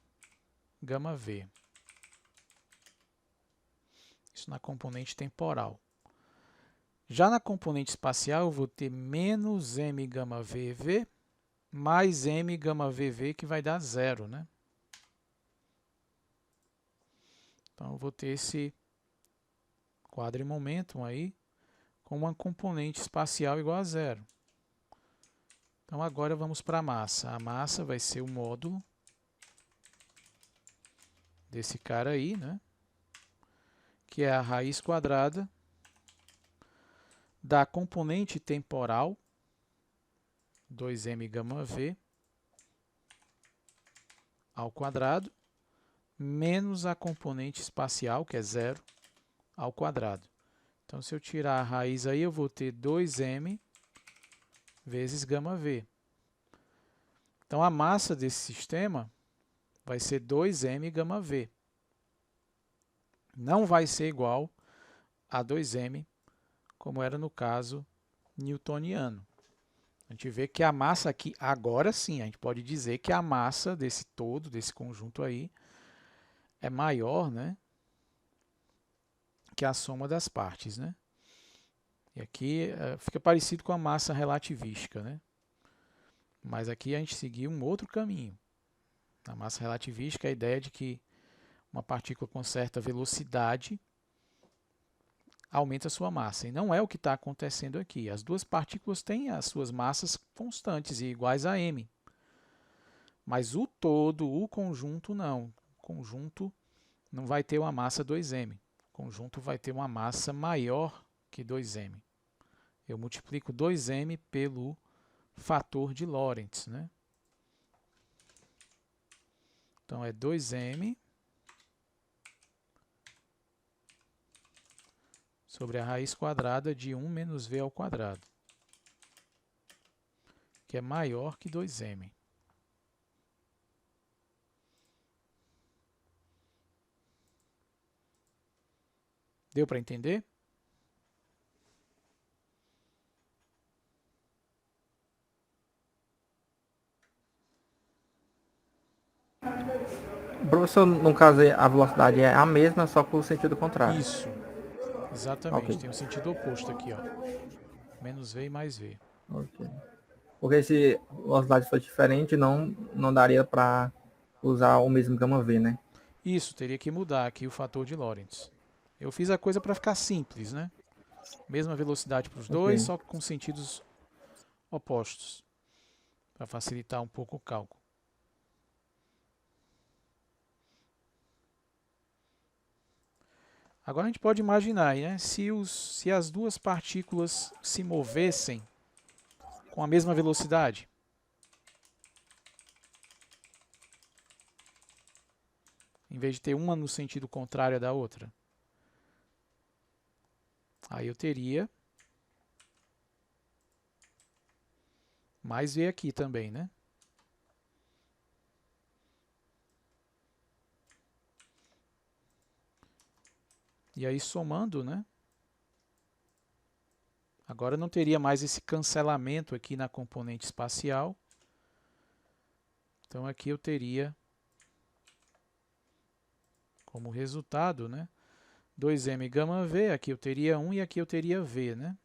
gama v. Isso na componente temporal. Já na componente espacial, eu vou ter menos m gama vv mais m gama vv, que vai dar 0, né? Então, eu vou ter esse quadrimomentum aí com uma componente espacial igual a 0. Então, agora vamos para a massa. A massa vai ser o módulo desse cara aí, né? Que é a raiz quadrada da componente temporal, 2m gama v, ao quadrado, menos a componente espacial, que é 0, ao quadrado. Então, se eu tirar a raiz aí, eu vou ter 2m vezes gama v. Então, a massa desse sistema vai ser 2m gama v. Não vai ser igual a 2m, como era no caso newtoniano. A gente vê que a massa aqui, agora sim, a gente pode dizer que a massa desse todo, desse conjunto aí, é maior, né, que a soma das partes, né? E aqui fica parecido com a massa relativística, né? Mas aqui a gente seguiu um outro caminho. Na massa relativística, a ideia é de que uma partícula com certa velocidade aumenta a sua massa. E não é o que está acontecendo aqui. As duas partículas têm as suas massas constantes e iguais a m. Mas o todo, o conjunto, não. O conjunto não vai ter uma massa 2m. O conjunto vai ter uma massa maior que 2m. Eu multiplico 2m pelo fator de Lorentz, né? Então, é 2m sobre a raiz quadrada de 1 menos v ao quadrado, que é maior que 2m. Deu para entender? Professor, no caso aí, a velocidade é a mesma, só com o sentido contrário. Isso, exatamente. Ok. Tem o sentido oposto aqui, ó. Menos v e mais v. Ok. Porque se a velocidade fosse diferente, não daria para usar o mesmo gama V, né? Isso, teria que mudar aqui o fator de Lorentz. Eu fiz a coisa para ficar simples, né? Mesma velocidade para os dois, Ok. só com sentidos opostos, para facilitar um pouco o cálculo. Agora a gente pode imaginar, né? Se as duas partículas se movessem com a mesma velocidade, em vez de ter uma no sentido contrário da outra, aí eu teria mais v aqui também, né? E aí somando, né? Agora não teria mais esse cancelamento aqui na componente espacial. Então aqui eu teria como resultado, né, 2m gama v, aqui eu teria 1 e aqui eu teria v, né?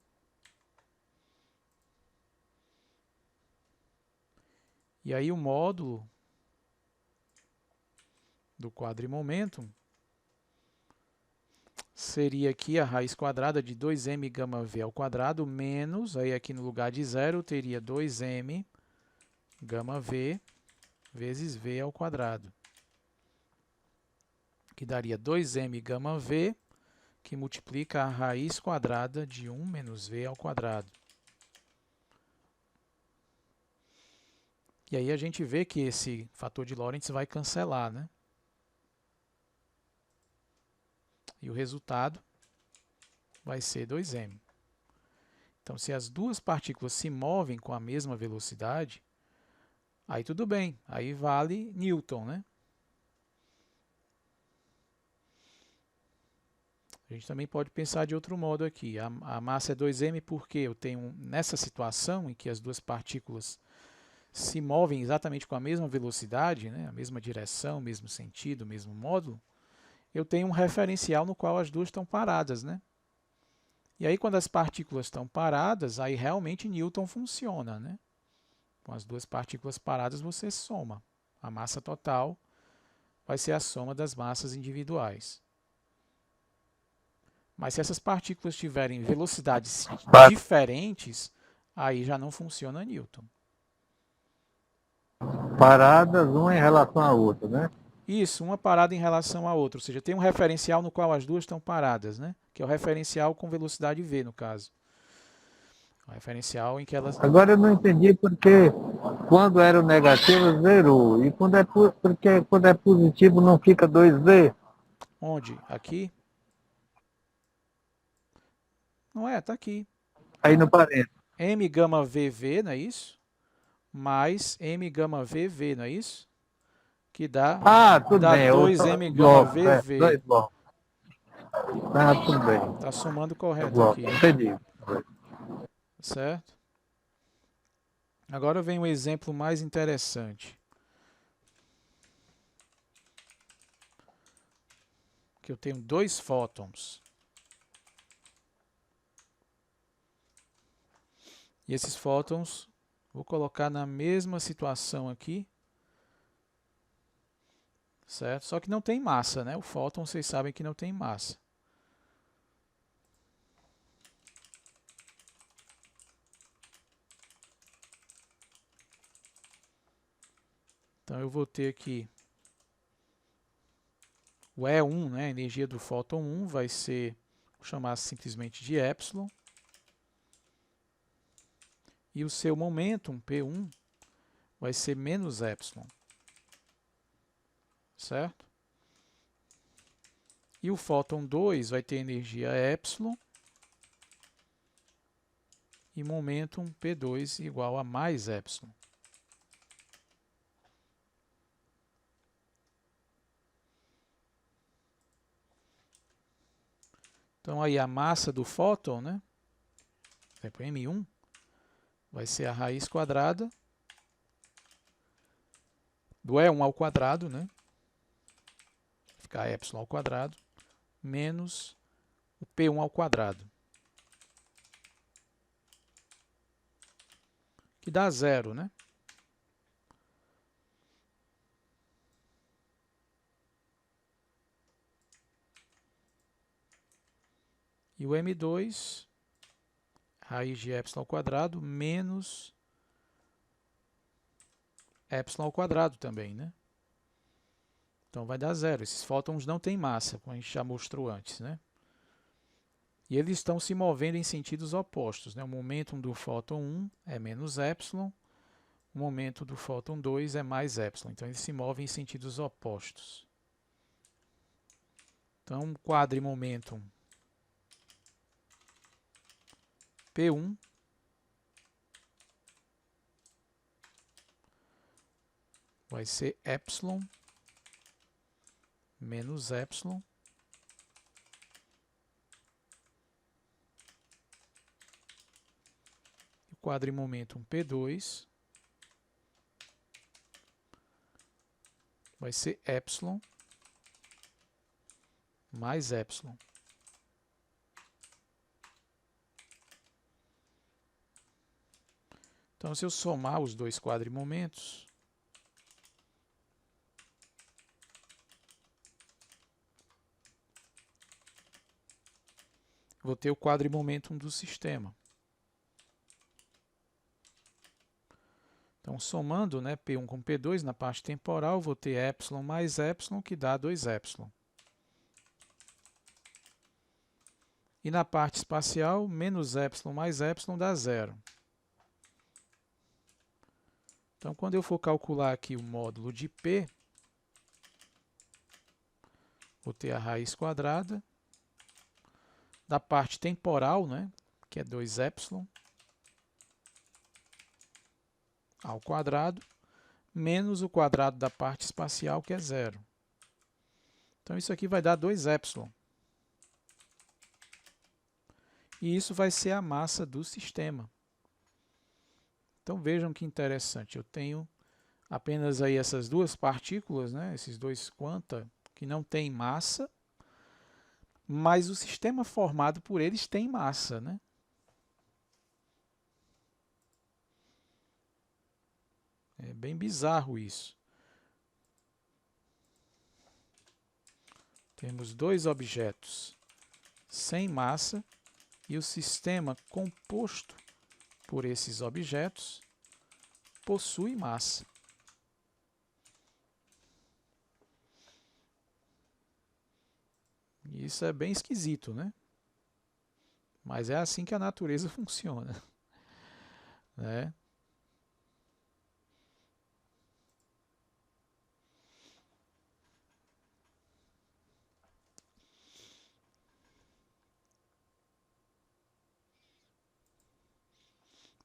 E aí o módulo do quadrimomentum seria aqui a raiz quadrada de 2m gama v ao quadrado menos, aí aqui no lugar de 0 eu teria 2m gama v vezes v ao quadrado, que daria 2m gama v, que multiplica a raiz quadrada de 1 menos v ao quadrado. E aí a gente vê que esse fator de Lorentz vai cancelar, né? E o resultado vai ser 2m. Então, se as duas partículas se movem com a mesma velocidade, aí tudo bem, aí vale Newton, né? A gente também pode pensar de outro modo aqui. A massa é 2m porque eu tenho, nessa situação em que as duas partículas se movem exatamente com a mesma velocidade, né, a mesma direção, mesmo sentido, mesmo módulo, eu tenho um referencial no qual as duas estão paradas, né? E aí, quando as partículas estão paradas, aí realmente Newton funciona, né? Com as duas partículas paradas, você soma. A massa total vai ser a soma das massas individuais. Mas se essas partículas tiverem velocidades diferentes, aí já não funciona Newton. Paradas, uma em relação à outra, né? Isso, uma parada em relação à outra, ou seja, tem um referencial no qual as duas estão paradas, né? Que é o referencial com velocidade v, no caso. O referencial em que elas... Agora eu não entendi porque quando era o negativo, zerou. E porque quando é positivo não fica 2V? Onde? Aqui? Não é, está aqui. Aí no parênteses. M gama VV, não é isso? Mais M gama VV, não é isso? Que dá, Ah, tudo dá bem. 2M gama Blocos, VV. 2 blocos. Ah, tudo bem. Está somando 2 correto blocos. aqui, Entendi. certo? Agora vem um exemplo mais interessante. Que eu tenho dois fótons. E esses fótons, vou colocar na mesma situação aqui. Certo? Só que não tem massa, né? O fóton, vocês sabem que não tem massa. Então eu vou ter aqui o E1, né? A energia do fóton 1 vai ser, vou chamar simplesmente de epsilon. E o seu momentum, P1, vai ser menos epsilon. Certo? E o fóton 2 vai ter energia epsilon e momentum P2 igual a mais epsilon. Então aí a massa do fóton, né? Por exemplo, M1 vai ser a raiz quadrada do E1 ao quadrado, né? Ficar epsilon ao quadrado, menos o P1 ao quadrado, que dá 0, né? E o M2, raiz de epsilon ao quadrado, menos epsilon ao quadrado também, né? Então vai dar 0. Esses fótons não têm massa, como a gente já mostrou antes, né? E eles estão se movendo em sentidos opostos, né? O momento do fóton 1 é menos epsilon, o momento do fóton 2 é mais epsilon. Então eles se movem em sentidos opostos. Então, quadrimomentum P1 vai ser epsilon menos epsilon e o quadrimomentum P2 vai ser epsilon mais epsilon. Então, se eu somar os dois quadrimomentos, vou ter o quadrimomentum do sistema. Então, somando, né, P1 com P2 na parte temporal, vou ter epsilon mais epsilon, que dá 2 epsilon. E na parte espacial, menos epsilon mais epsilon dá 0. Então, quando eu for calcular aqui o módulo de P, vou ter a raiz quadrada da parte temporal, né, que é 2 epsilon, ao quadrado, menos o quadrado da parte espacial, que é 0. Então, isso aqui vai dar 2 epsilon. E isso vai ser a massa do sistema. Então vejam que interessante, eu tenho apenas aí essas duas partículas, né, esses dois quanta, que não têm massa, mas o sistema formado por eles tem massa, né? É bem bizarro isso. Temos dois objetos sem massa e o sistema composto por esses objetos possui massa. E isso é bem esquisito, né? Mas é assim que a natureza funciona, né?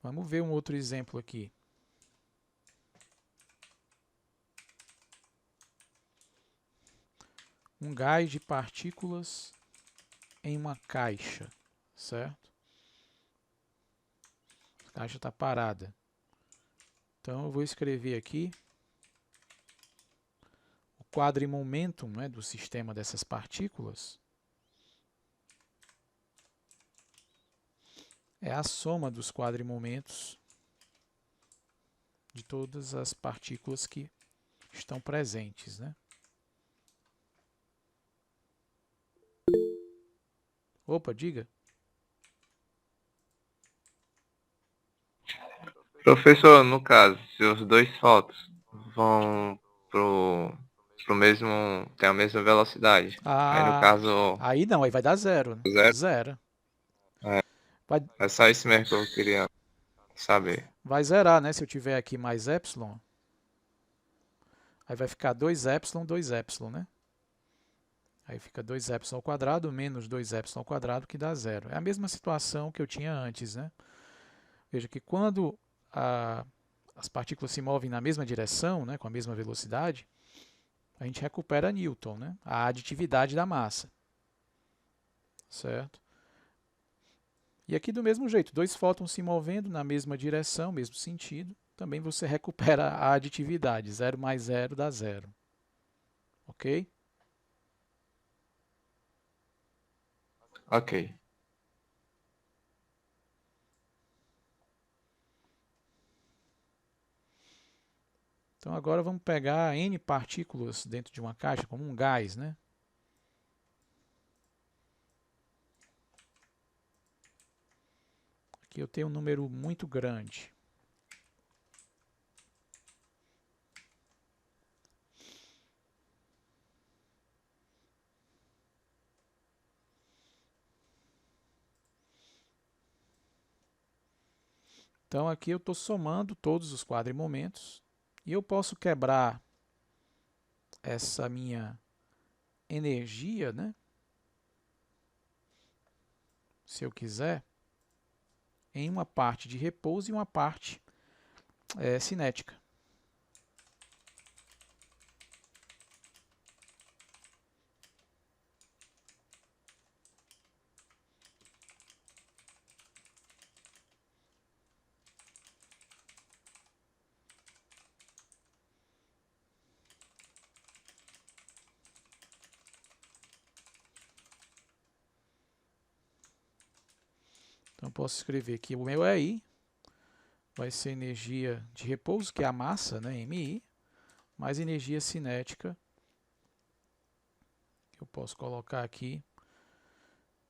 Vamos ver um outro exemplo aqui. Um gás de partículas em uma caixa, certo? A caixa está parada. Então eu vou escrever aqui o quadrimomentum, né, do sistema dessas partículas. É a soma dos quadrimomentos de todas as partículas que estão presentes, né? Opa, diga. Professor, no caso, se os dois fótons vão pro mesmo, tem a mesma velocidade, aí no Ah, caso, aí não, aí vai dar zero, né? zero, Zero. é, Vai, é só isso mesmo que eu queria saber. vai zerar, né? Se eu tiver aqui mais epsilon, aí vai ficar 2 epsilon, 2 epsilon, né? Aí fica 2 epsilon ao quadrado menos 2 epsilon ao quadrado, que dá zero. É a mesma situação que eu tinha antes, né? Veja que quando as partículas se movem na mesma direção, né, com a mesma velocidade, a gente recupera Newton, né? A aditividade da massa. Certo? E aqui do mesmo jeito, dois fótons se movendo na mesma direção, mesmo sentido, também você recupera a aditividade. 0 mais 0 dá zero. Ok? Ok. Então agora vamos pegar N partículas dentro de uma caixa, como um gás, né? Aqui eu tenho um número muito grande. Então aqui eu estou somando todos os quadrimomentos e eu posso quebrar essa minha energia, né? Se eu quiser, em uma parte de repouso e uma parte cinética. Então eu posso escrever que o meu EI vai ser energia de repouso, que é a massa, né, MI, mais energia cinética, que eu posso colocar aqui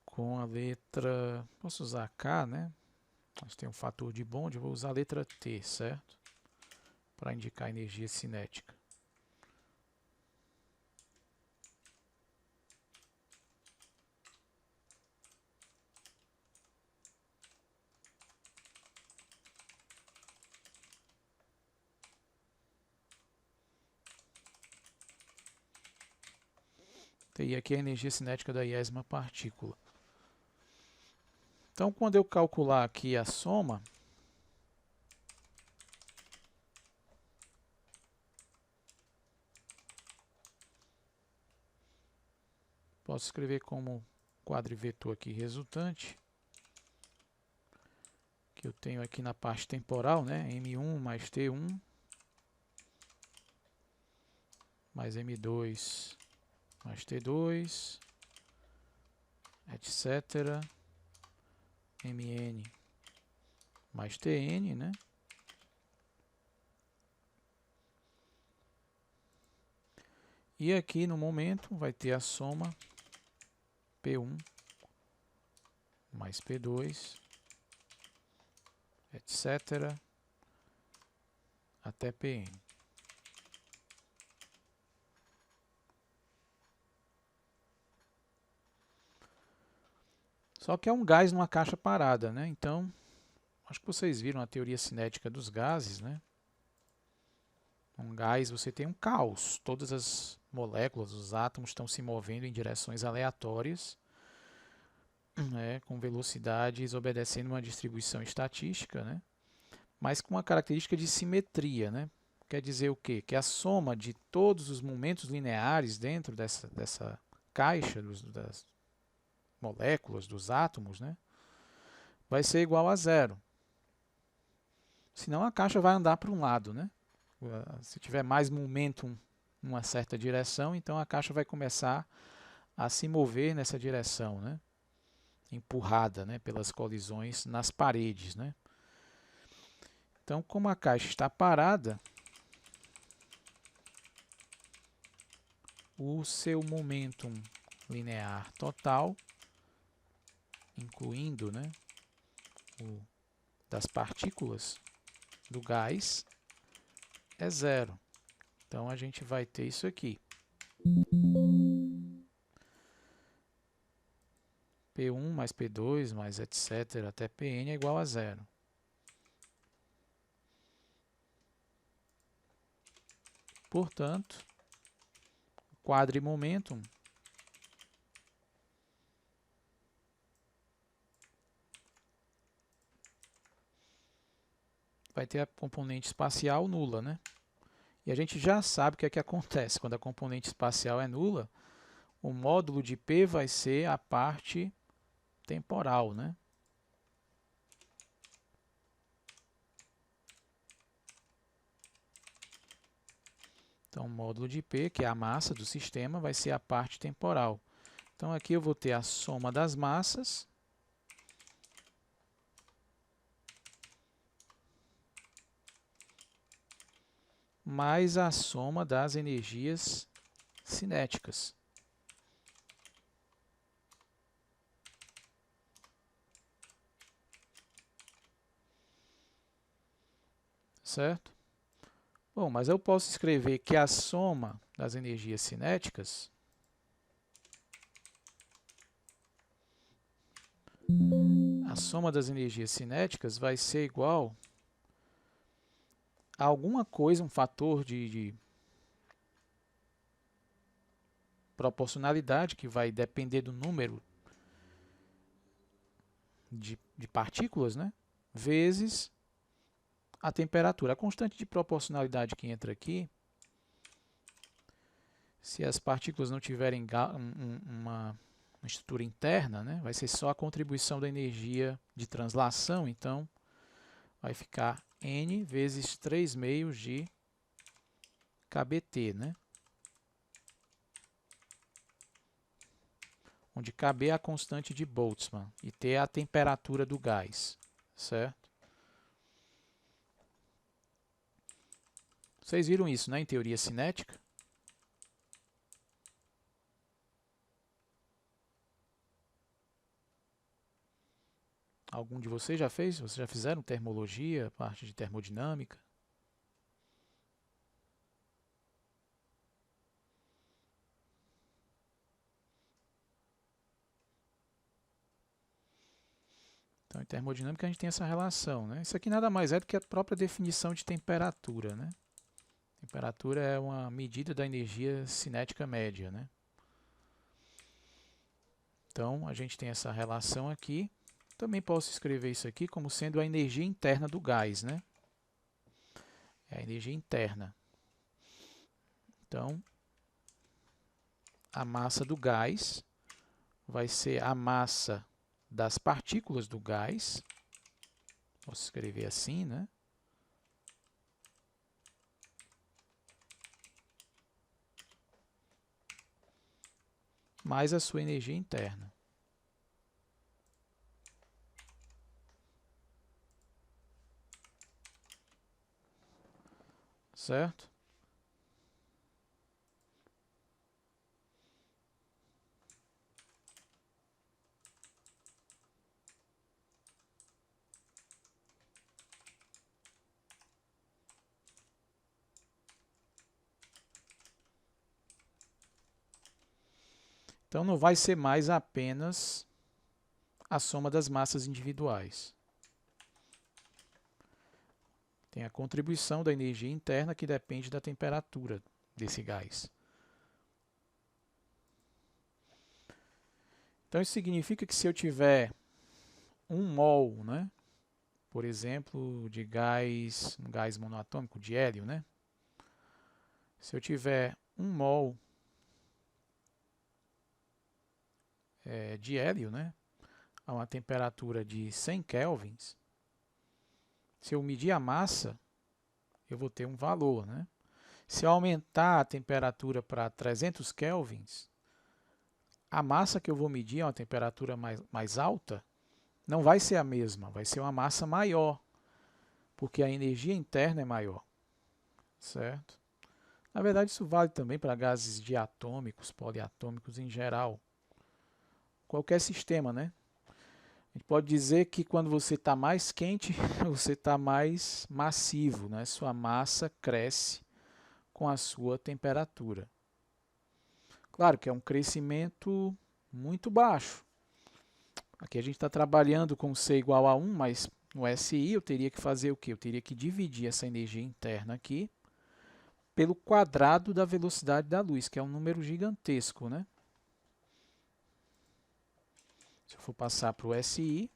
com a letra, posso usar K, né? Mas tem um fator de Bond, eu vou usar a letra T, certo? Para indicar energia cinética. E aqui é a energia cinética da iésima partícula. Então, quando eu calcular aqui a soma, posso escrever como quadrivetor aqui resultante que eu tenho aqui na parte temporal, né? M1 mais T1 mais M2 mais T2, etc. Mn mais Tn, né? E aqui no momento vai ter a soma P1 mais P2, etc. até Pn. Só que é um gás numa caixa parada, né? Então, acho que vocês viram a teoria cinética dos gases, né? Um gás, você tem um caos. Todas as moléculas, os átomos estão se movendo em direções aleatórias, né? Com velocidades obedecendo uma distribuição estatística, né? Mas com uma característica de simetria, né? Quer dizer o quê? Que a soma de todos os momentos lineares dentro dessa caixa das moléculas, dos átomos, né? Vai ser igual a zero. Senão a caixa vai andar para um lado, né? Se tiver mais momentum em uma certa direção, então a caixa vai começar a se mover nessa direção, né? Empurrada, né? Pelas colisões nas paredes, né? Então, como a caixa está parada, o seu momentum linear total, incluindo, né, o das partículas do gás, é zero. Então a gente vai ter isso aqui. P1 mais P2 mais etc. até Pn é igual a zero. Portanto, o quadrimomentum vai ter a componente espacial nula, né? E a gente já sabe o que é que acontece quando a componente espacial é nula. O módulo de P vai ser a parte temporal, né? Então, o módulo de P, que é a massa do sistema, vai ser a parte temporal. Então, aqui eu vou ter a soma das massas mais a soma das energias cinéticas. Certo? Bom, mas eu posso escrever que a soma das energias cinéticas vai ser igual a alguma coisa, um fator de proporcionalidade que vai depender do número de partículas, né? Vezes a temperatura. A constante de proporcionalidade que entra aqui, se as partículas não tiverem uma estrutura interna, né, vai ser só a contribuição da energia de translação, então vai ficar N vezes 3 meios de kBT, né? Onde Kb é a constante de Boltzmann e T é a temperatura do gás, certo? Vocês viram isso, né, em teoria cinética? Algum de vocês já fez? Vocês já fizeram termologia, parte de termodinâmica? Então, em termodinâmica a gente tem essa relação, né? Isso aqui nada mais é do que a própria definição de temperatura, né? Temperatura é uma medida da energia cinética média, né? Então, a gente tem essa relação aqui. Também posso escrever isso aqui como sendo a energia interna do gás, né? É a energia interna. Então, a massa do gás vai ser a massa das partículas do gás Posso escrever assim, né? Mais a sua energia interna. Certo? Então não vai ser mais apenas a soma das massas individuais. Tem a contribuição da energia interna que depende da temperatura desse gás. Então isso significa que se eu tiver 1 mol, né, por exemplo, de um gás monoatômico de hélio, né, se eu tiver 1 mol de hélio, né, a uma temperatura de 100 kelvins, se eu medir a massa, eu vou ter um valor, né? Se eu aumentar a temperatura para 300 kelvins, a massa que eu vou medir a uma temperatura mais alta não vai ser a mesma, vai ser uma massa maior, porque a energia interna é maior, certo? Na verdade, isso vale também para gases diatômicos, poliatômicos em geral. Qualquer sistema, né? A gente pode dizer que quando você está mais quente, você está mais massivo, né? Sua massa cresce com a sua temperatura. Claro que é um crescimento muito baixo. Aqui a gente está trabalhando com C igual a 1, mas no SI eu teria que fazer o quê? Eu teria que dividir essa energia interna aqui pelo quadrado da velocidade da luz, que é um número gigantesco, né? Se eu for passar para o SI,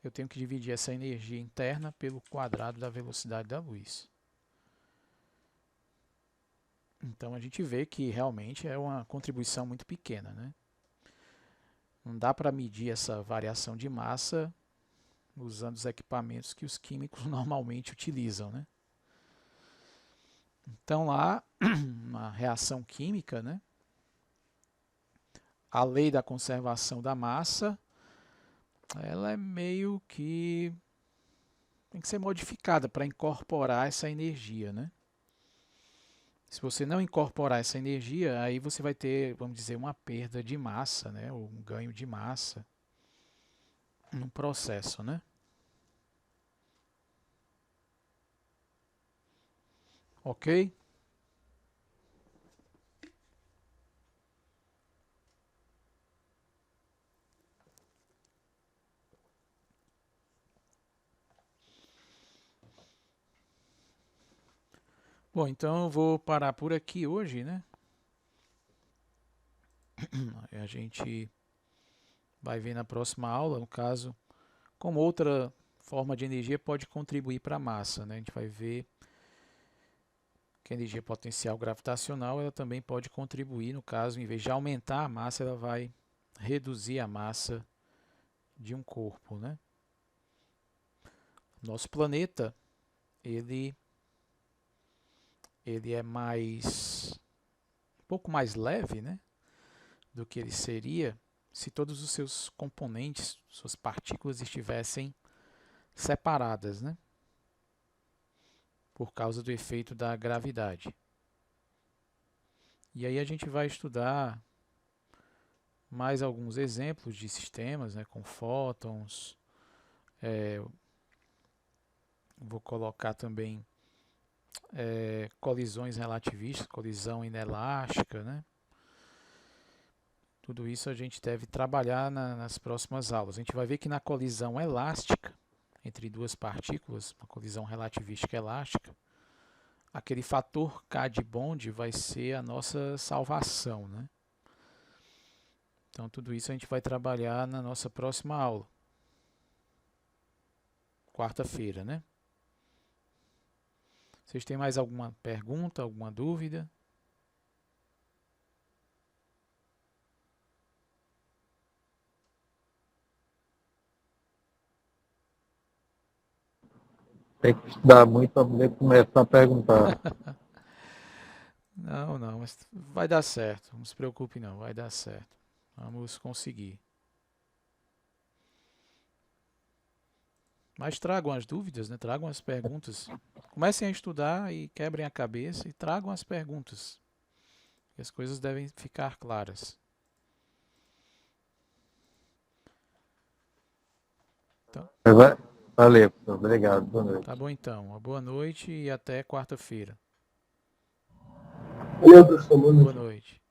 eu tenho que dividir essa energia interna pelo quadrado da velocidade da luz. Então a gente vê que realmente é uma contribuição muito pequena, né? Não dá para medir essa variação de massa usando os equipamentos que os químicos normalmente utilizam, né? Então lá, na reação química, né, a lei da conservação da massa, ela é meio que tem que ser modificada para incorporar essa energia, né? Se você não incorporar essa energia, aí você vai ter, vamos dizer, uma perda de massa, né, ou um ganho de massa no processo, né? Ok? Bom, então eu vou parar por aqui hoje, né? A gente vai ver na próxima aula, no caso, como outra forma de energia pode contribuir para a massa, né? A gente vai ver que a energia potencial gravitacional ela também pode contribuir, no caso, em vez de aumentar a massa, ela vai reduzir a massa de um corpo, né? Nosso planeta, ele é um pouco mais leve, né, do que ele seria se todos os seus componentes, suas partículas estivessem separadas, né, por causa do efeito da gravidade. E aí a gente vai estudar mais alguns exemplos de sistemas, né, com fótons. Vou colocar também colisões relativistas, colisão inelástica, né? Tudo isso a gente deve trabalhar nas próximas aulas. A gente vai ver que na colisão elástica, entre duas partículas, uma colisão relativística elástica, aquele fator K de bond vai ser a nossa salvação, né? Então tudo isso a gente vai trabalhar na nossa próxima aula. Quarta-feira, né? Vocês têm mais alguma pergunta, alguma dúvida? Tem que estudar muito para poder começar a perguntar. Não, mas vai dar certo. Não se preocupe não, vai dar certo. Vamos conseguir. Mas tragam as dúvidas, né? Tragam as perguntas. Comecem a estudar e quebrem a cabeça e tragam as perguntas. E as coisas devem ficar claras. Então, Valeu, professor. Obrigado. Boa noite. tá bom então. Uma boa noite e até quarta-feira. Valeu, professor. Boa noite. Boa noite.